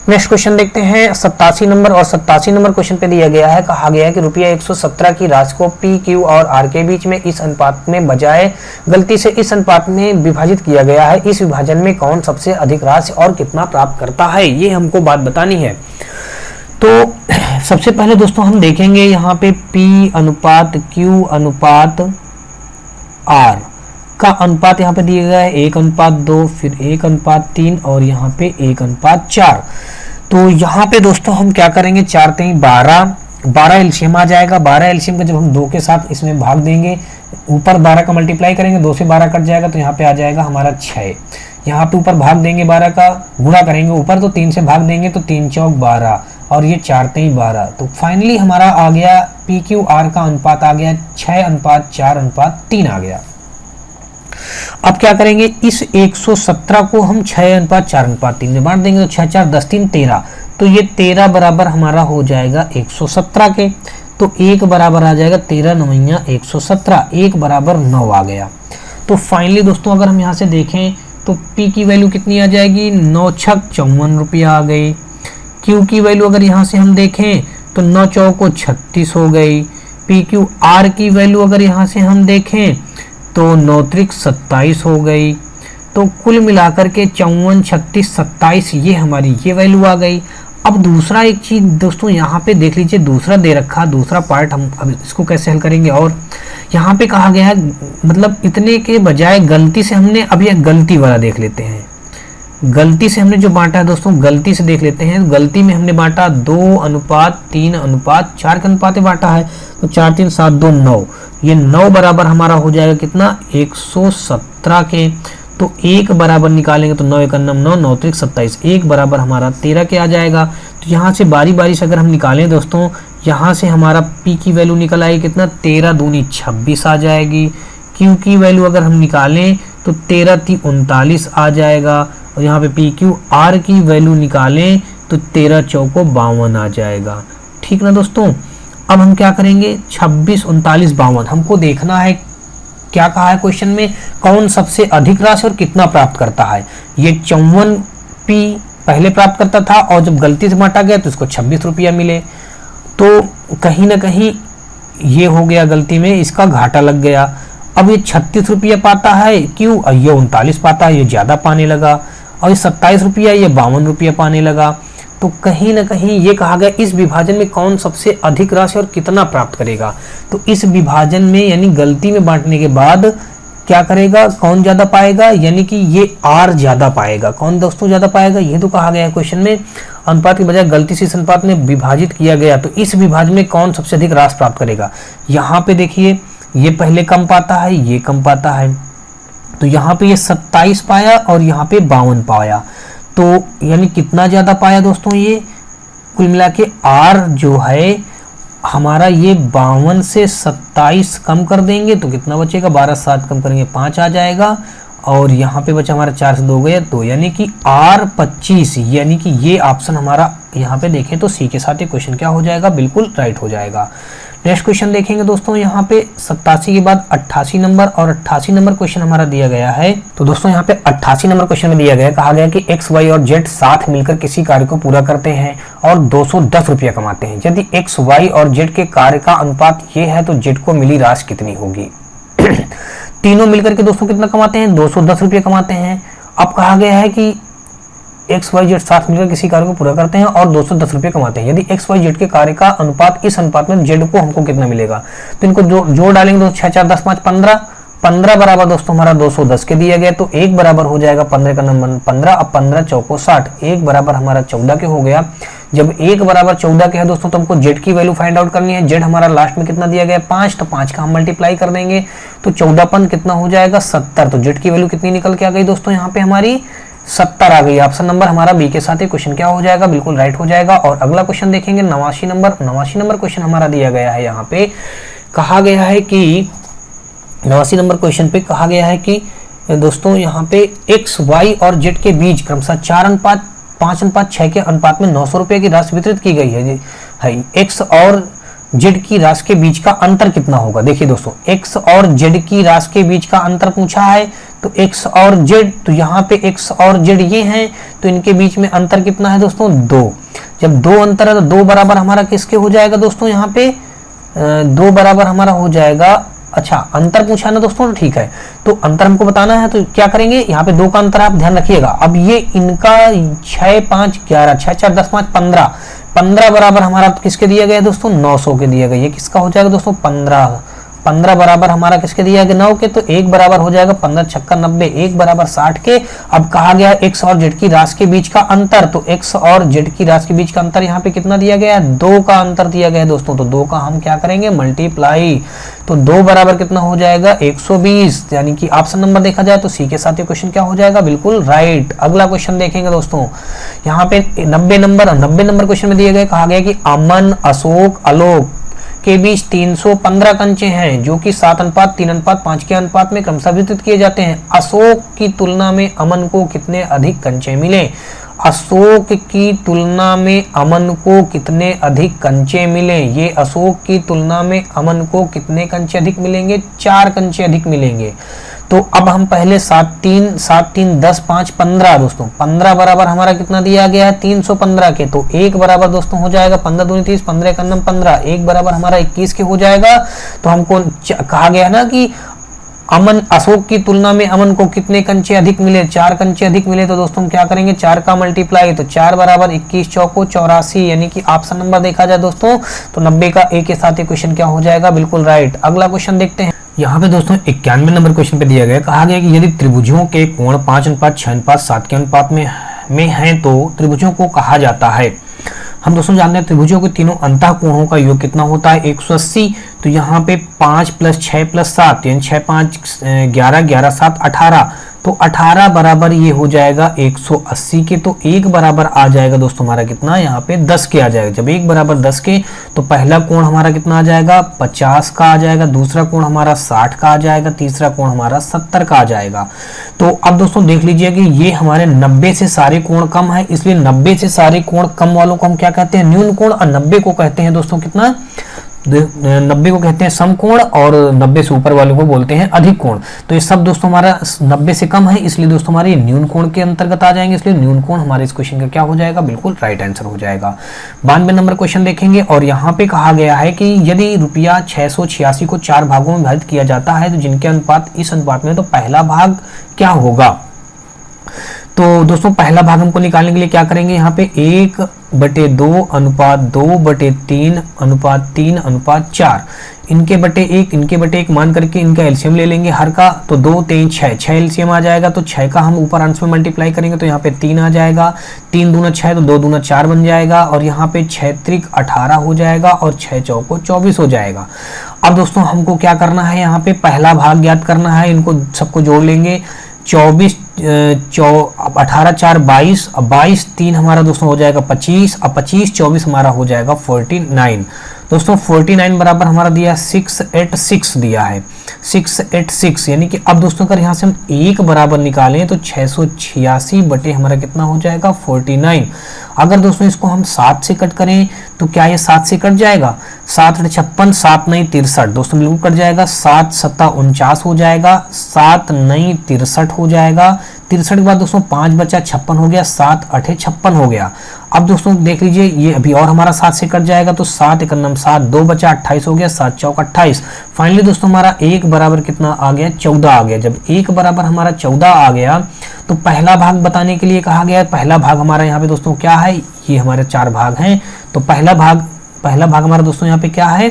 नेक्स्ट क्वेश्चन देखते हैं 87 नंबर, और 87 नंबर क्वेश्चन पे दिया गया है, कहा गया है कि रुपया 117 की राशि को पी क्यू और आर के बीच में इस अनुपात में बजाय गलती से इस अनुपात में विभाजित किया गया है, इस विभाजन में कौन सबसे अधिक राशि और कितना प्राप्त करता है, ये हमको बात बतानी है। तो सबसे पहले दोस्तों हम देखेंगे यहाँ पे P अनुपात Q अनुपात R का अनुपात यहाँ पे दिया गया है 1:2, फिर 1:3 और यहाँ पे 1:4। तो यहाँ पे दोस्तों हम क्या करेंगे, 4 3 12 एलसीएम आ जाएगा। 12 एलसीएम का जब हम 2 के साथ इसमें भाग देंगे, ऊपर 12 का मल्टीप्लाई करेंगे, 2 से 12 कट जाएगा तो यहाँ पे आ जाएगा हमारा 6। यहाँ पे ऊपर भाग देंगे 12 का, गुणा करेंगे ऊपर तो 3 से भाग देंगे तो 3 चौक 12 और ये 4 3 12। तो फाइनली हमारा आ गया पी क्यू आर का अनुपात आ गया 6:4:3 आ गया। अब क्या करेंगे, इस 117 को हम 6:4:3 में बांट देंगे तो 6 4 10 3 13, तो ये 13 बराबर हमारा हो जाएगा 117 के। तो 1 बराबर आ जाएगा 13 9 117, 1 बराबर 9 आ गया। तो फाइनली दोस्तों अगर हम यहाँ से देखें तो P की वैल्यू कितनी आ जाएगी, 9 छक 54 रुपया आ गई। Q की वैल्यू अगर यहाँ से हम देखें तो 9 चौको 36 हो गई। पी क्यू आर की वैल्यू अगर यहाँ से हम देखें तो 9 त्रिक 27 हो गई। तो कुल मिलाकर के 54 36 27 ये हमारी ये वैल्यू आ गई। अब दूसरा एक चीज दोस्तों यहाँ पे देख लीजिए, दूसरा दे रखा, दूसरा पार्ट हम अब इसको कैसे हल करेंगे। और यहाँ पे कहा गया है, मतलब इतने के बजाय गलती से हमने अब यह गलती वाला देख लेते हैं। गलती से हमने जो बांटा है दोस्तों, गलती से देख लेते हैं। गलती में हमने बांटा 2:3:4 के अनुपात में बांटा है, तो 4 3 7 2 9, ये 9 बराबर हमारा हो जाएगा कितना, 117 के। तो 1 बराबर निकालेंगे तो 9 1 9 9 त्रिक 27, 1 बराबर हमारा 13 के आ जाएगा। तो यहाँ से बारी बारी से अगर हम निकालें दोस्तों, यहाँ से हमारा P की वैल्यू निकल आएगी कितना, 13 दूनी 26 आ जाएगी। Q की वैल्यू अगर हम निकालें तो 13 3 39 आ जाएगा। और यहाँ पे पी क्यू आर की वैल्यू निकालें तो 13 चौको 52 आ जाएगा। ठीक ना दोस्तों। अब हम क्या करेंगे, 26 39 52 हमको देखना है क्या कहा है क्वेश्चन में, कौन सबसे अधिक राशि और कितना प्राप्त करता है। ये 54 P पहले प्राप्त करता था और जब गलती से बांटा गया तो इसको 26 रुपया मिले। तो कहीं ना कहीं ये हो गया गलती में, इसका घाटा लग गया। अब ये 36 रुपया पाता है क्यों, ये 39 पाता है, ये ज्यादा पाने लगा। और ये 27 रुपया, ये 52 रुपया पाने लगा। तो कहीं ना कहीं ये कहा गया इस विभाजन में कौन सबसे अधिक राशि और कितना प्राप्त करेगा। तो इस विभाजन में यानी गलती में बांटने के बाद क्या करेगा, कौन ज्यादा पाएगा, यानी कि ये R ज्यादा पाएगा। कौन दोस्तों ज्यादा पाएगा, ये तो कहा गया है क्वेश्चन में। अनुपात के बजाय गलती से इस अनुपात में विभाजित किया गया, तो इस विभाजन में कौन सबसे अधिक राशि प्राप्त करेगा। यहाँ पे देखिए ये पहले कम पाता है, ये कम पाता है, तो यहाँ पे ये 27 पाया और यहाँ पे 52 पाया। तो यानी कितना ज्यादा पाया दोस्तों, ये कुल मिला के R जो है हमारा, ये 52 से 27 कम कर देंगे तो कितना बचेगा, 12 7 कम करेंगे 5 आ जाएगा। और यहाँ पे बचा हमारा 4 से 2 गया 2, यानी कि R25, यानी कि ये ऑप्शन हमारा यहाँ पे देखें तो सी के साथ ये क्वेश्चन क्या हो जाएगा, बिल्कुल राइट हो जाएगा। नेक्स्ट क्वेश्चन देखेंगे दोस्तों, यहाँ पे 87 के बाद 88 नंबर और 88 नंबर क्वेश्चन हमारा दिया गया है। तो दोस्तों यहाँ पे 88 नंबर क्वेश्चन में दिया गया, कहा गया कि एक्स वाई और जेड साथ मिलकर किसी कार्य को पूरा करते हैं और 210 रुपया कमाते हैं। यदि एक्स वाई और जेड के कार्य का अनुपात ये है तो जेड को मिली राशि कितनी होगी। तीनों मिलकर के दोस्तों कितना कमाते हैं, 210 रुपये कमाते हैं। अब कहा गया है कि एक्स वाई जेड साथ मिलकर किसी कार्य को पूरा करते हैं और 210 रुपये कमाते हैं। यदि एक्स वाई जेड के कार्य का अनुपात इस अनुपात में जेड को हमको कितना मिलेगा, तो इनको जोड़ डालेंगे दोस्तों, 6 4 10 5 15, 15 बराबर दोस्तों हमारा 210 के दिया गया, तो 1 बराबर हो जाएगा 15 का नंबर 15, अब 15 चौको 60, 1 बराबर हमारा 14 के हो गया। जब 1 बराबर 14 के है दोस्तों तो हमको जेड की वैल्यू फाइंड आउट करनी है। जेड हमारा लास्ट में कितना दिया गया 5, तो 5 का हम मल्टीप्लाई कर देंगे तो 14 कितना हो जाएगा 70, तो जेड की वैल्यू कितनी निकल के आ गई दोस्तों, यहाँ पे हमारी 70 आ गई। ऑप्शन नंबर हमारा बी के साथ ये क्वेश्चन क्या हो जाएगा, बिल्कुल राइट हो जाएगा। और अगला क्वेश्चन देखेंगे 89 नंबर क्वेश्चन हमारा दिया गया है। यहाँ पे कहा गया है कि 89 नंबर क्वेश्चन पे कहा गया है कि दोस्तों यहाँ पे एक्स वाई और जेड के बीच क्रमशः 4:5:6 के अनुपात में 900 रुपए की राशि वितरित की गई है। एक्स और जेड की राशि के बीच का अंतर कितना होगा। देखिए दोस्तों, एक्स और जेड की राशि के बीच का अंतर पूछा है, तो एक्स और जेड, तो यहाँ पे एक्स और जेड ये हैं, तो इनके बीच में अंतर कितना है दोस्तों 2। जब 2 अंतर है तो 2 बराबर हमारा किसके हो जाएगा दोस्तों, यहाँ पे 2 बराबर हमारा हो जाएगा, अच्छा अंतर पूछा ना दोस्तों, ठीक है, तो अंतर हमको बताना है तो क्या करेंगे, यहाँ पे 2 का अंतर आप ध्यान रखिएगा। अब ये इनका 6 5 11, 6 4 10 5 15, 15 बराबर हमारा किसके दिया गया दोस्तों 900 के दिया गया। ये किसका हो जाएगा दोस्तों 15 बराबर हमारा किसके दिया गया 9 के, तो 1 बराबर हो जाएगा 15 छक्का 90, 1 बराबर 60 के। अब कहा गया एक्स और जेड की राशि के बीच का अंतर, तो एक्स और जेड की राशि के बीच का अंतर यहाँ पे कितना दिया गया है 2 का अंतर दिया गया है दोस्तों, तो 2 का हम क्या करेंगे मल्टीप्लाई, तो 2 बराबर कितना हो जाएगा 120, यानी कि ऑप्शन नंबर देखा जाए तो सी के साथ ये क्वेश्चन क्या हो जाएगा, बिल्कुल राइट। अगला क्वेश्चन देखेंगे दोस्तों, यहाँ पे 90 नंबर क्वेश्चन में दिया गया, कहा गया कि अमन अशोक आलोक के बीच 315 कंचे हैं जो कि 7:3:5 के अनुपात में क्रमशः वितरित किए जाते हैं। अशोक की तुलना में अमन को कितने अधिक कंचे मिले। अशोक की तुलना में अमन को कितने अधिक कंचे मिले, ये अशोक की तुलना में अमन को कितने कंचे अधिक मिलेंगे, 4 कंचे अधिक मिलेंगे। तो अब हम पहले 7 3 10 5 15 दोस्तों, 15 बराबर हमारा कितना दिया गया है 315 के, तो 1 बराबर दोस्तों हो जाएगा 15 दूनी 30, 15 का 15, 1 बराबर हमारा 21 के हो जाएगा। तो हमको कहा गया ना कि अमन अशोक की तुलना में अमन को कितने कंचे अधिक मिले, 4 कंचे अधिक मिले, तो दोस्तों क्या करेंगे 4 का मल्टीप्लाई, तो 4 बराबर 21 चौको 84, यानी कि ऑप्शन नंबर देखा जाए दोस्तों तो 90 का ए के साथ ये क्वेश्चन क्या हो जाएगा, बिल्कुल राइट। अगला क्वेश्चन देखते हैं, यहाँ पे दोस्तों 91 नंबर क्वेश्चन पे दिया गया, कहा गया कि यदि त्रिभुजों के कोण 5:6:7 के अनुपात में हैं तो त्रिभुजों को कहा जाता है। हम दोस्तों जानते हैं त्रिभुजों के तीनों अंतः कोणों का योग कितना होता है 180, तो यहाँ पे 5 + 6 + 7 यानी 6 5 11 11 7 18, तो 18 बराबर ये हो जाएगा 180 के, तो 1 बराबर आ जाएगा दोस्तों हमारा कितना यहाँ पे 10 के आ जाएगा। जब 1 बराबर 10 के, तो पहला कोण हमारा कितना आ जाएगा 50 का आ जाएगा, दूसरा कोण हमारा 60 का आ जाएगा, तीसरा कोण हमारा 70 का आ जाएगा। तो अब दोस्तों देख लीजिए कि ये हमारे 90 से सारे कोण कम है, इसलिए 90 से सारे कोण कम वालों को हम क्या कहते हैं न्यून कोण, और 90 को कहते हैं दोस्तों कितना 90 को कहते हैं सम कोण, और 90 से ऊपर वालों को बोलते हैं अधिक कोण। तो ये सब दोस्तों हमारा 90 से कम है, इसलिए दोस्तों हमारे न्यून कोण के अंतर्गत आ जाएंगे, इसलिए न्यून कोण हमारे इस क्वेश्चन का क्या हो जाएगा, बिल्कुल राइट आंसर हो जाएगा। 92 नंबर क्वेश्चन देखेंगे, और यहाँ पे कहा गया है कि यदि रुपया 686 को 4 भागों में विभाजित किया जाता है तो जिनके अनुपात इस अनुपात में, तो पहला भाग क्या होगा। तो दोस्तों पहला भाग हमको निकालने के लिए क्या करेंगे, यहाँ पे 1/2 अनुपात 2/3 अनुपात 3 अनुपात 4, इनके बटे 1 मान करके इनका एलसीएम ले लेंगे हर का, तो 2 3 6 एलसीएम आ जाएगा, तो 6 का हम ऊपर अंश में मल्टीप्लाई करेंगे तो यहाँ पे 3 आ जाएगा, 3 दूना 6 तो 2 दूना 4 बन जाएगा, और यहाँ पे 6 त्रिक 18 हो जाएगा, और 6 चौको 24 हो जाएगा। अब दोस्तों हमको क्या करना है, यहाँ पे पहला भाग ज्ञात करना है, इनको सबको जोड़ लेंगे, 18 4 22, अब 22 3 हमारा दोस्तों हो जाएगा 25, अब 25 24 हमारा हो जाएगा 49। दोस्तों 49 बराबर हमारा दिया 686 दिया है, 686, यानी कि अब दोस्तों अगर यहाँ से हम एक बराबर निकालें तो 686 बटे हमारा कितना हो जाएगा 49। अगर दोस्तों इसको हम 7 से कट करें तो क्या ये 7 से कट जाएगा, 7 8 56, 7 9 63 दोस्तों बिल्कुल कट जाएगा, 7 7 49 हो जाएगा, 7 9 63 हो जाएगा, 63 के बाद दोस्तों 5 बचा 56 हो गया, 7 8 56 हो गया। अब दोस्तों देख लीजिए ये अभी और हमारा 7 से कट जाएगा तो 7 1 7, 2 बचा 28 हो गया, 7 चौक 28। फाइनली दोस्तों हमारा एक बराबर कितना आ गया 14 आ गया। जब एक बराबर हमारा 14 आ गया तो पहला भाग बताने के लिए कहा गया। पहला भाग हमारा यहाँ पे दोस्तों क्या है, ये हमारे 4 भाग हैं, तो पहला भाग हमारा दोस्तों यहाँ पे क्या है,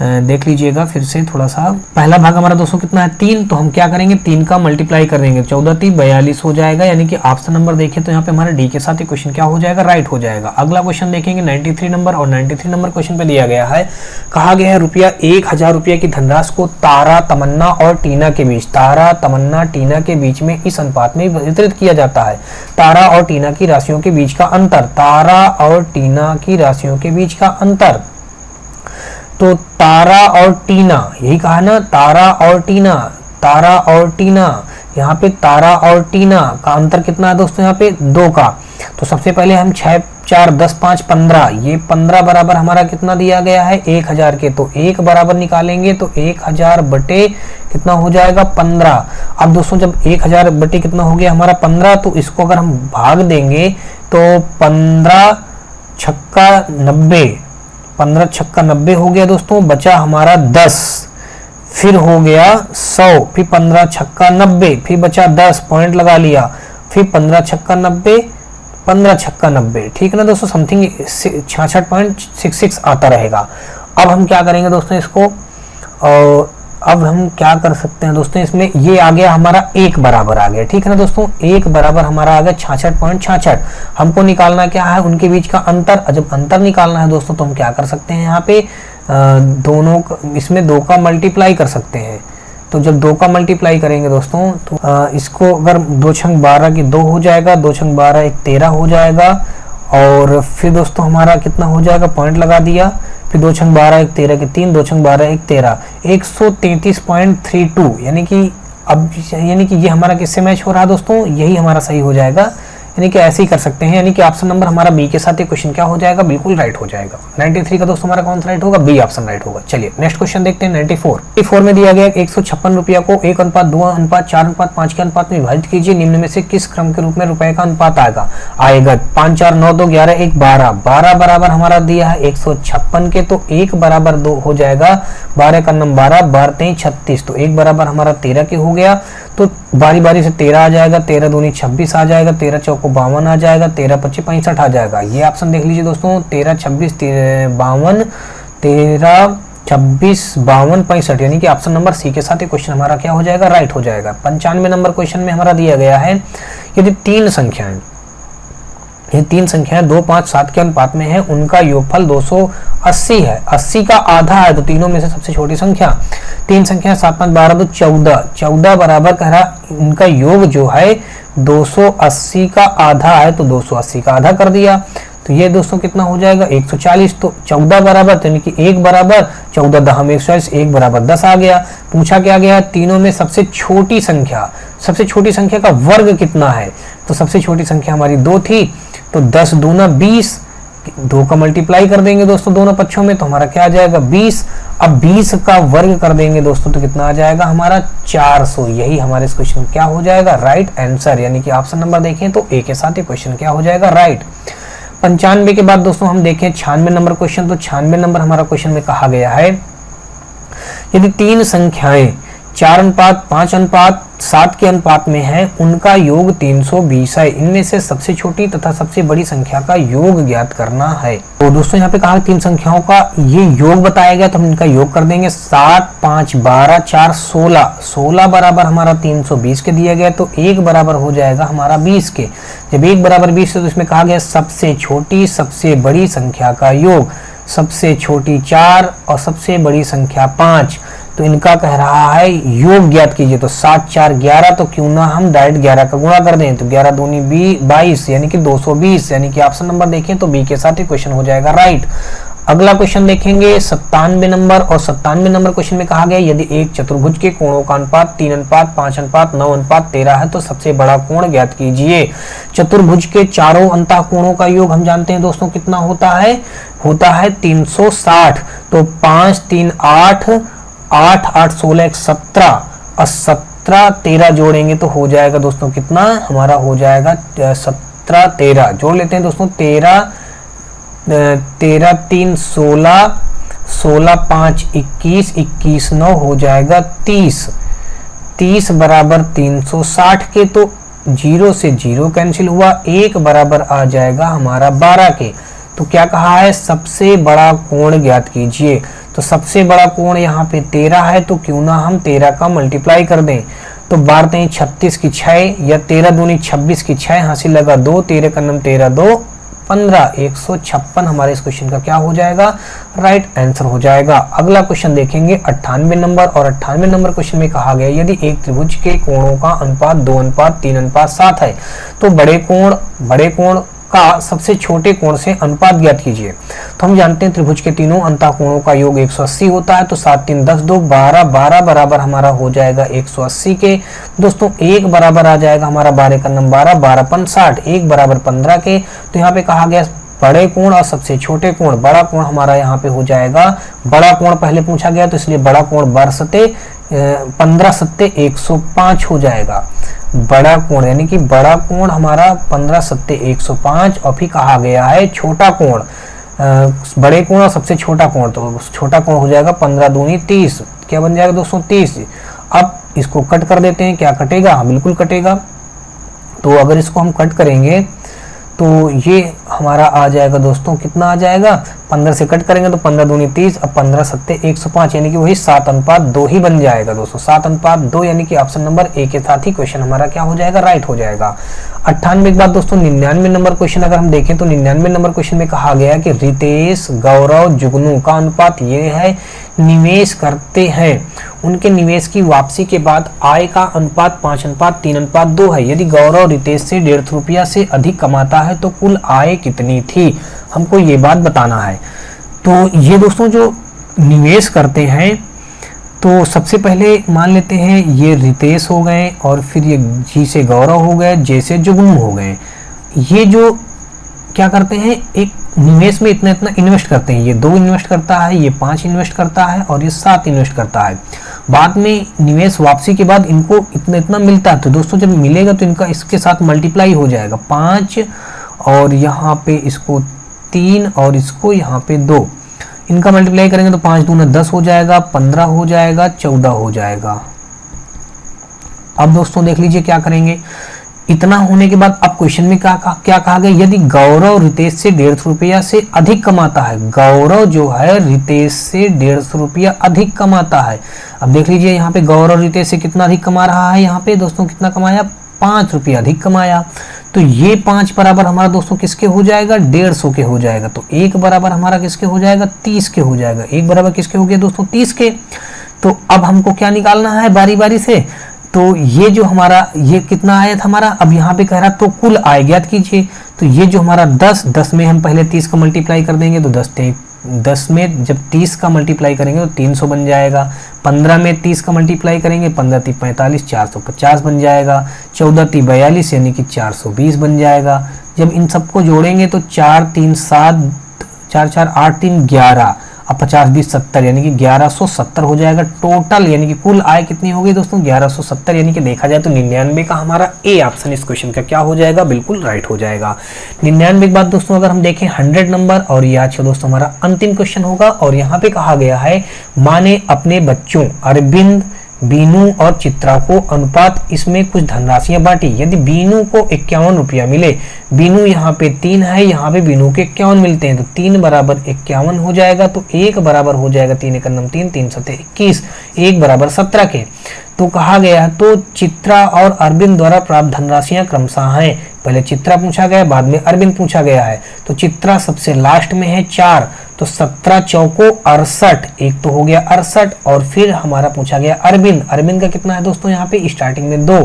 देख लीजिएगा फिर से थोड़ा सा। पहला भाग हमारा दोस्तों कितना है 3, तो हम क्या करेंगे 3 का मल्टीप्लाई कर देंगे, 14 3 42 हो जाएगा, यानी कि ऑप्शन नंबर देखें तो यहाँ पे हमारा डी के साथ ही क्वेश्चन क्या हो जाएगा, राइट हो जाएगा। अगला क्वेश्चन देखेंगे 93 नंबर, और 93 नंबर क्वेश्चन पे दिया गया है, कहा गया है रुपया 1000 रुपये की धनराशि को तारा तमन्ना और टीना के बीच, तारा तमन्ना टीना के बीच में इस अनुपात में वितरित किया जाता है। तारा और टीना की राशियों के बीच का अंतर, तारा और टीना की राशियों के बीच का अंतर, तो तारा और टीना, यही कहा ना, तारा और टीना, तारा और टीना, यहाँ पे तारा और टीना का अंतर कितना है दोस्तों, यहाँ पे 2 का। तो सबसे पहले हम 6 4 10 5 15, ये 15 बराबर हमारा कितना दिया गया है 1000 के, तो 1 बराबर निकालेंगे तो 1000 बटे कितना हो जाएगा 15। अब दोस्तों जब 1000 बटे कितना हो गया हमारा 15, तो इसको अगर हम भाग देंगे तो 15 छक्का 90, 15 छक्का 90 हो गया दोस्तों, बचा हमारा 10, फिर हो गया 100, फिर 15 छक्का 90, फिर बचा 10, पॉइंट लगा लिया, फिर 15 छक्का 90, 15 छक्का 90, ठीक है ना दोस्तों, समथिंग 66.66 आता रहेगा। अब हम क्या करेंगे दोस्तों इसको, और अब हम क्या कर सकते हैं दोस्तों, इसमें ये आ गया हमारा 1 बराबर आ गया, ठीक है ना दोस्तों, 1 बराबर हमारा आ गया 66.66। हमको निकालना क्या है, उनके बीच का अंतर। जब अंतर निकालना है दोस्तों तो हम क्या कर सकते हैं, यहाँ पे दोनों इसमें 2 का मल्टीप्लाई कर सकते हैं। तो जब 2 का मल्टीप्लाई करेंगे दोस्तों तो इसको अगर 2 छंग 12 की 2 हो जाएगा, 2 छंग 12 1 13 हो जाएगा, और फिर दोस्तों हमारा कितना हो जाएगा, पॉइंट लगा दिया, फिर 2 छंग 12 1 13 के 3, 2 छंग 12 1 13, 133.32, यानी कि ये हमारा किससे मैच हो रहा है दोस्तों, यही हमारा सही हो जाएगा, यानी कि ऐसे ही कर सकते हैं, यानी कि ऑप्शन नंबर हमारा बी के साथ ये क्वेश्चन क्या हो जाएगा, बिल्कुल राइट हो जाएगा। 93 का दोस्तों हमारा कौन सा राइट होगा, बी ऑप्शन राइट होगा। चलिए नेक्स्ट क्वेश्चन देखते हैं 94 में दिया गया 156 रुपया को 1:2:4:5 के अनुपात में विभाजित कीजिए, निम्न में से किस क्रम के रूप में रुपए का अनुपात आएगा 5 4 9 2 11 1 12, 12 बराबर हमारा दिया है 156 के, तो 1 बराबर 2 हो जाएगा, 12 का नंबर 12, 12 36, तो 1 बराबर हमारा 13 के हो गया, तो बारी बारी से 13 आ जाएगा, 13 दूनी 26 आ जाएगा, 13 चौको 52 आ जाएगा, 13 25 65 आ जाएगा। ये ऑप्शन देख लीजिए दोस्तों, 13 26 52, 13 26 52 65, यानी कि ऑप्शन नंबर सी के साथ ये क्वेश्चन हमारा क्या हो जाएगा, राइट हो जाएगा। 95 नंबर क्वेश्चन में हमारा दिया गया है, यदि 3 संख्याएं, ये 3 संख्याएं 2 5 7 के अनुपात में है, उनका योगफल 280 है, 80 का आधा है, तो तीनों में से सबसे छोटी संख्या, 3 संख्या 7 5 12 तो 14, 14 बराबर कह रहा इनका योग जो है 280 का आधा है, तो 280 का आधा कर दिया, तो ये दोस्तों कितना हो जाएगा 140, तो 14 बराबर, तो यानी कि 1 बराबर 14 10 140, 1 बराबर 10 आ गया। पूछा क्या गया, तीनों में सबसे छोटी संख्या का वर्ग कितना है, तो सबसे छोटी संख्या हमारी 2 थी, तो 10 दूना 20, 2 का मल्टीप्लाई कर देंगे दोस्तों दोनों पक्षों में, तो हमारा क्या आ जाएगा 20। अब 20 का वर्ग कर देंगे दोस्तों तो कितना आ जाएगा हमारा 400, यही हमारे इस क्वेश्चन क्या हो जाएगा, राइट आंसर, यानी कि ऑप्शन नंबर देखें तो ए के साथ ये क्वेश्चन क्या हो जाएगा, राइट। 95 के बाद दोस्तों हम देखें 96 नंबर क्वेश्चन, तो 96 नंबर हमारा क्वेश्चन में कहा गया है, यदि 3 संख्याएं 4:5:7 के अनुपात में है, उनका योग 320 है, इनमें से सबसे छोटी तथा सबसे बड़ी संख्या का योग ज्ञात करना है। तो दोस्तों यहाँ पे कहा 3 संख्याओं का ये योग बताया गया, तो हम इनका योग कर देंगे, 7 5 12 4 16, 16 बराबर हमारा 320 के दिया गया, तो 1 बराबर हो जाएगा हमारा 20 के। जब 1 बराबर 20 है तो इसमें कहा गया सबसे छोटी सबसे बड़ी संख्या का योग, सबसे छोटी 4 और सबसे बड़ी संख्या 5, तो इनका कह रहा है योग ज्ञात कीजिए, तो 7 4 11, तो क्यों ना हम डायरेक्ट 11 का गुणा कर दें, तो 11 दूनी 22, यानी कि 220, यानी कि ऑप्शन नंबर देखें तो बी के साथ ही क्वेश्चन हो जाएगा, राइट। अगला क्वेश्चन देखेंगे 97 नंबर, और 97 नंबर क्वेश्चन में कहा गया यदि एक चतुर्भुज के कोणों का अनुपात 3 अनुपात 5 अनुपात 9 अनुपात 13 है तो सबसे बड़ा कोण ज्ञात कीजिए। चतुर्भुज के चारों अंतः कोणों का योग हम जानते हैं दोस्तों कितना होता है 360। तो 5 3 8 8 8 16 17 और 17 13 जोड़ेंगे तो हो जाएगा दोस्तों कितना हमारा हो जाएगा 17 13 जोड़ लेते हैं दोस्तों 13 3 16 16 5 21 21 9 हो जाएगा 30 30 बराबर 360 के, तो 0 से 0 कैंसिल हुआ, 1 बराबर आ जाएगा हमारा 12 के। तो क्या कहा है सबसे बड़ा कोण ज्ञात कीजिए। तो सबसे बड़ा कोण यहाँ पे 13 है, तो क्यों ना हम 13 का मल्टीप्लाई कर दें। तो 12 3 36 की 6 या 13 दूनी 26 की 6 हासिल लगा 2, 13 का नम 13 2 15 156 हमारे इस क्वेश्चन का क्या हो जाएगा राइट आंसर हो जाएगा। अगला क्वेश्चन देखेंगे 98 नंबर, और 98 नंबर क्वेश्चन में कहा गया यदि एक त्रिभुज के कोणों का अनुपात 2 अनुपात 3 अनुपात 7 है तो बड़े कोण का सबसे छोटे कोण से अनुपात ज्ञात कीजिए। तो हम जानते हैं त्रिभुज के तीनों अंतः कोणों का योग 180 होता है। तो 7 3 10 2 12 12 बराबर हमारा हो जाएगा 180 के। दोस्तों 1 बराबर आ जाएगा हमारा 12 का नंबर 12 12 5 60 1 बराबर 15 के। तो यहाँ पे कहा गया बड़े कोण और सबसे छोटे कोण, बड़ा कोण हमारा यहाँ पे हो जाएगा, बड़ा कोण पहले पूछा गया तो इसलिए बड़ा कोण 15 सत्ते 105 हो जाएगा। बड़ा कोण यानी कि बड़ा कोण हमारा 15 सत्ते 105, और फिर कहा गया है छोटा कोण बड़े कोण और सबसे छोटा कोण, तो छोटा कोण हो जाएगा 15 दूनी 30, क्या बन जाएगा दोस्तों 30। अब इसको कट कर देते हैं, क्या कटेगा, हाँ बिल्कुल कटेगा। तो अगर इसको हम कट करेंगे तो ये हमारा आ जाएगा दोस्तों कितना आ जाएगा 15 से कट करेंगे तो 15 दूनी 30, अब 15 सत्ते 105 यानी कि वही 7 अनुपात 2 ही बन जाएगा दोस्तों 7 अनुपात 2, यानी कि ऑप्शन नंबर ए के साथ ही क्वेश्चन हमारा क्या हो जाएगा राइट हो जाएगा। 98 के बाद दोस्तों 99 नंबर क्वेश्चन अगर हम देखें तो 99 नंबर क्वेश्चन में कहा गया कि रितेश गौरव जुगनू का अनुपात ये है निवेश करते हैं, उनके निवेश की वापसी के बाद आय का अनुपात 5 अनुपात 3 अनुपात 2 है। यदि गौरव रितेश से 150 रुपया से अधिक कमाता है तो कुल आय कितनी थी, हमको ये बात बताना है। तो ये दोस्तों जो निवेश करते हैं तो सबसे पहले मान लेते हैं ये रितेश हो गए, और फिर ये जी से गौरव हो गए, जे से जुगनू हो गए। ये जो क्या करते हैं एक निवेश में इतना इतना इन्वेस्ट करते हैं, ये 2 इन्वेस्ट करता है, ये 5 इन्वेस्ट करता है और ये 7 इन्वेस्ट करता है। बाद में निवेश वापसी के बाद इनको इतना इतना मिलता है, तो दोस्तों जब मिलेगा तो इनका इसके साथ मल्टीप्लाई हो जाएगा 5 और यहाँ पे इसको 3 और इसको यहाँ पे 2, इनका मल्टीप्लाई करेंगे तो 5 दूना 10 हो जाएगा, 15 हो जाएगा, 14 हो जाएगा। अब दोस्तों देख लीजिए क्या करेंगे, इतना होने के बाद अब क्वेश्चन में क्या कहा गया, यदि गौरव रितेश से 150 रुपया से अधिक कमाता है, गौरव जो है रितेश से 150 रुपया अधिक कमाता है। अब देख लीजिए यहाँ पे गौरव रितेश से कितना अधिक कमा रहा है, यहाँ पे दोस्तों कितना कमाया 5 रुपया अधिक कमाया। तो ये 5 बराबर हमारा दोस्तों किसके हो जाएगा 150 के हो जाएगा। तो 1 बराबर हमारा किसके हो जाएगा 30 के हो जाएगा। 1 बराबर किसके हो गया दोस्तों 30 के। तो अब हमको क्या निकालना है बारी बारी से, तो ये जो हमारा ये कितना आया था हमारा, अब यहाँ पे कह रहा तो कुल आय ज्ञात कीजिए। तो ये जो हमारा 10 में हम पहले 30 का मल्टीप्लाई कर देंगे तो 10 में जब 30 का मल्टीप्लाई करेंगे तो 300 बन जाएगा। 15 में 30 का मल्टीप्लाई करेंगे 15 3 45 450 बन जाएगा। 14 3 42 यानी कि 420 बन जाएगा। जब इन सबको जोड़ेंगे तो 4 3 7 4 4 8 3 11, अब 50 20 70 यानी कि 1170 हो जाएगा टोटल, यानी कि कुल आय कितनी होगी दोस्तों 1170, यानी कि देखा जाए तो 99 का हमारा ए ऑप्शन इस क्वेश्चन का क्या हो जाएगा बिल्कुल राइट हो जाएगा। 99 के बाद दोस्तों अगर हम देखें 100 नंबर, और ये आज का दोस्तों हमारा अंतिम क्वेश्चन होगा। और यहाँ पे कहा गया है माँ ने अपने बच्चों अरविंद बीनू और चित्रा को अनुपात इसमें कुछ धनराशियां बांटी। यदि बीनू को 51 रुपया मिले, बीनू यहाँ पे 3 है, यहाँ पे बीनू के 51 मिलते हैं, तो 3 बराबर 51 हो जाएगा। तो 1 बराबर हो जाएगा 3 1 9 3 3 7 21, 1 बराबर 17 के। तो कहा गया है तो चित्रा और अरविंद द्वारा प्राप्त धनराशियां क्रमशः हैं पहले चित्रा पूछा गया, बाद में अरविंद पूछा गया है। तो चित्रा सबसे लास्ट में है 4, तो 17 चौको 68, एक तो हो गया 68, और फिर हमारा पूछा गया अरविंद। अरविंद का कितना है दोस्तों यहाँ पे स्टार्टिंग में 2,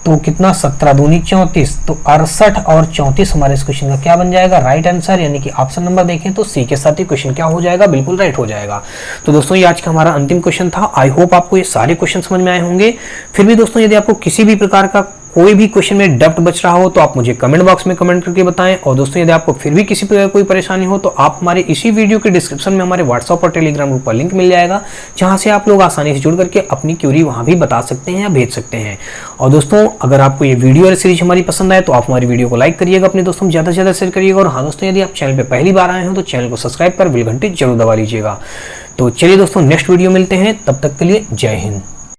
तो कितना 17 दूनी 34, तो 68 और 34 हमारे इस क्वेश्चन का क्या बन जाएगा, राइट आंसर। यानी कि ऑप्शन नंबर देखें तो सी के साथ ही क्वेश्चन क्या हो जाएगा, बिल्कुल राइट हो जाएगा। तो दोस्तों ये आज का हमारा अंतिम क्वेश्चन था। आई होप आपको ये सारे क्वेश्चन समझ में आए होंगे। फिर भी दोस्तों यदि आपको किसी भी प्रकार का कोई भी क्वेश्चन में डाउट बच रहा हो तो आप मुझे कमेंट बॉक्स में कमेंट करके बताएं। और दोस्तों यदि आपको फिर भी किसी प्रकार कोई परेशानी हो तो आप हमारे इसी वीडियो के डिस्क्रिप्शन में हमारे व्हाट्सएप और टेलीग्राम ग्रुप पर लिंक मिल जाएगा, जहां से आप लोग आसानी से जुड़ करके अपनी क्यूरी वहां भी बता सकते हैं या भेज सकते हैं। और दोस्तों अगर आपको ये वीडियो और सीरीज हमारी पसंद आए तो आप हमारी वीडियो को लाइक करिएगा, अपने दोस्तों में ज्यादा से ज्यादा शेयर करिएगा। और हाँ दोस्तों, यदि आप चैनल पर पहली बार आए हो तो चैनल को सब्सक्राइब कर बेल घंटी जरूर दबा लीजिएगा। तो चलिए दोस्तों, नेक्स्ट वीडियो मिलते हैं, तब तक के लिए जय हिंद।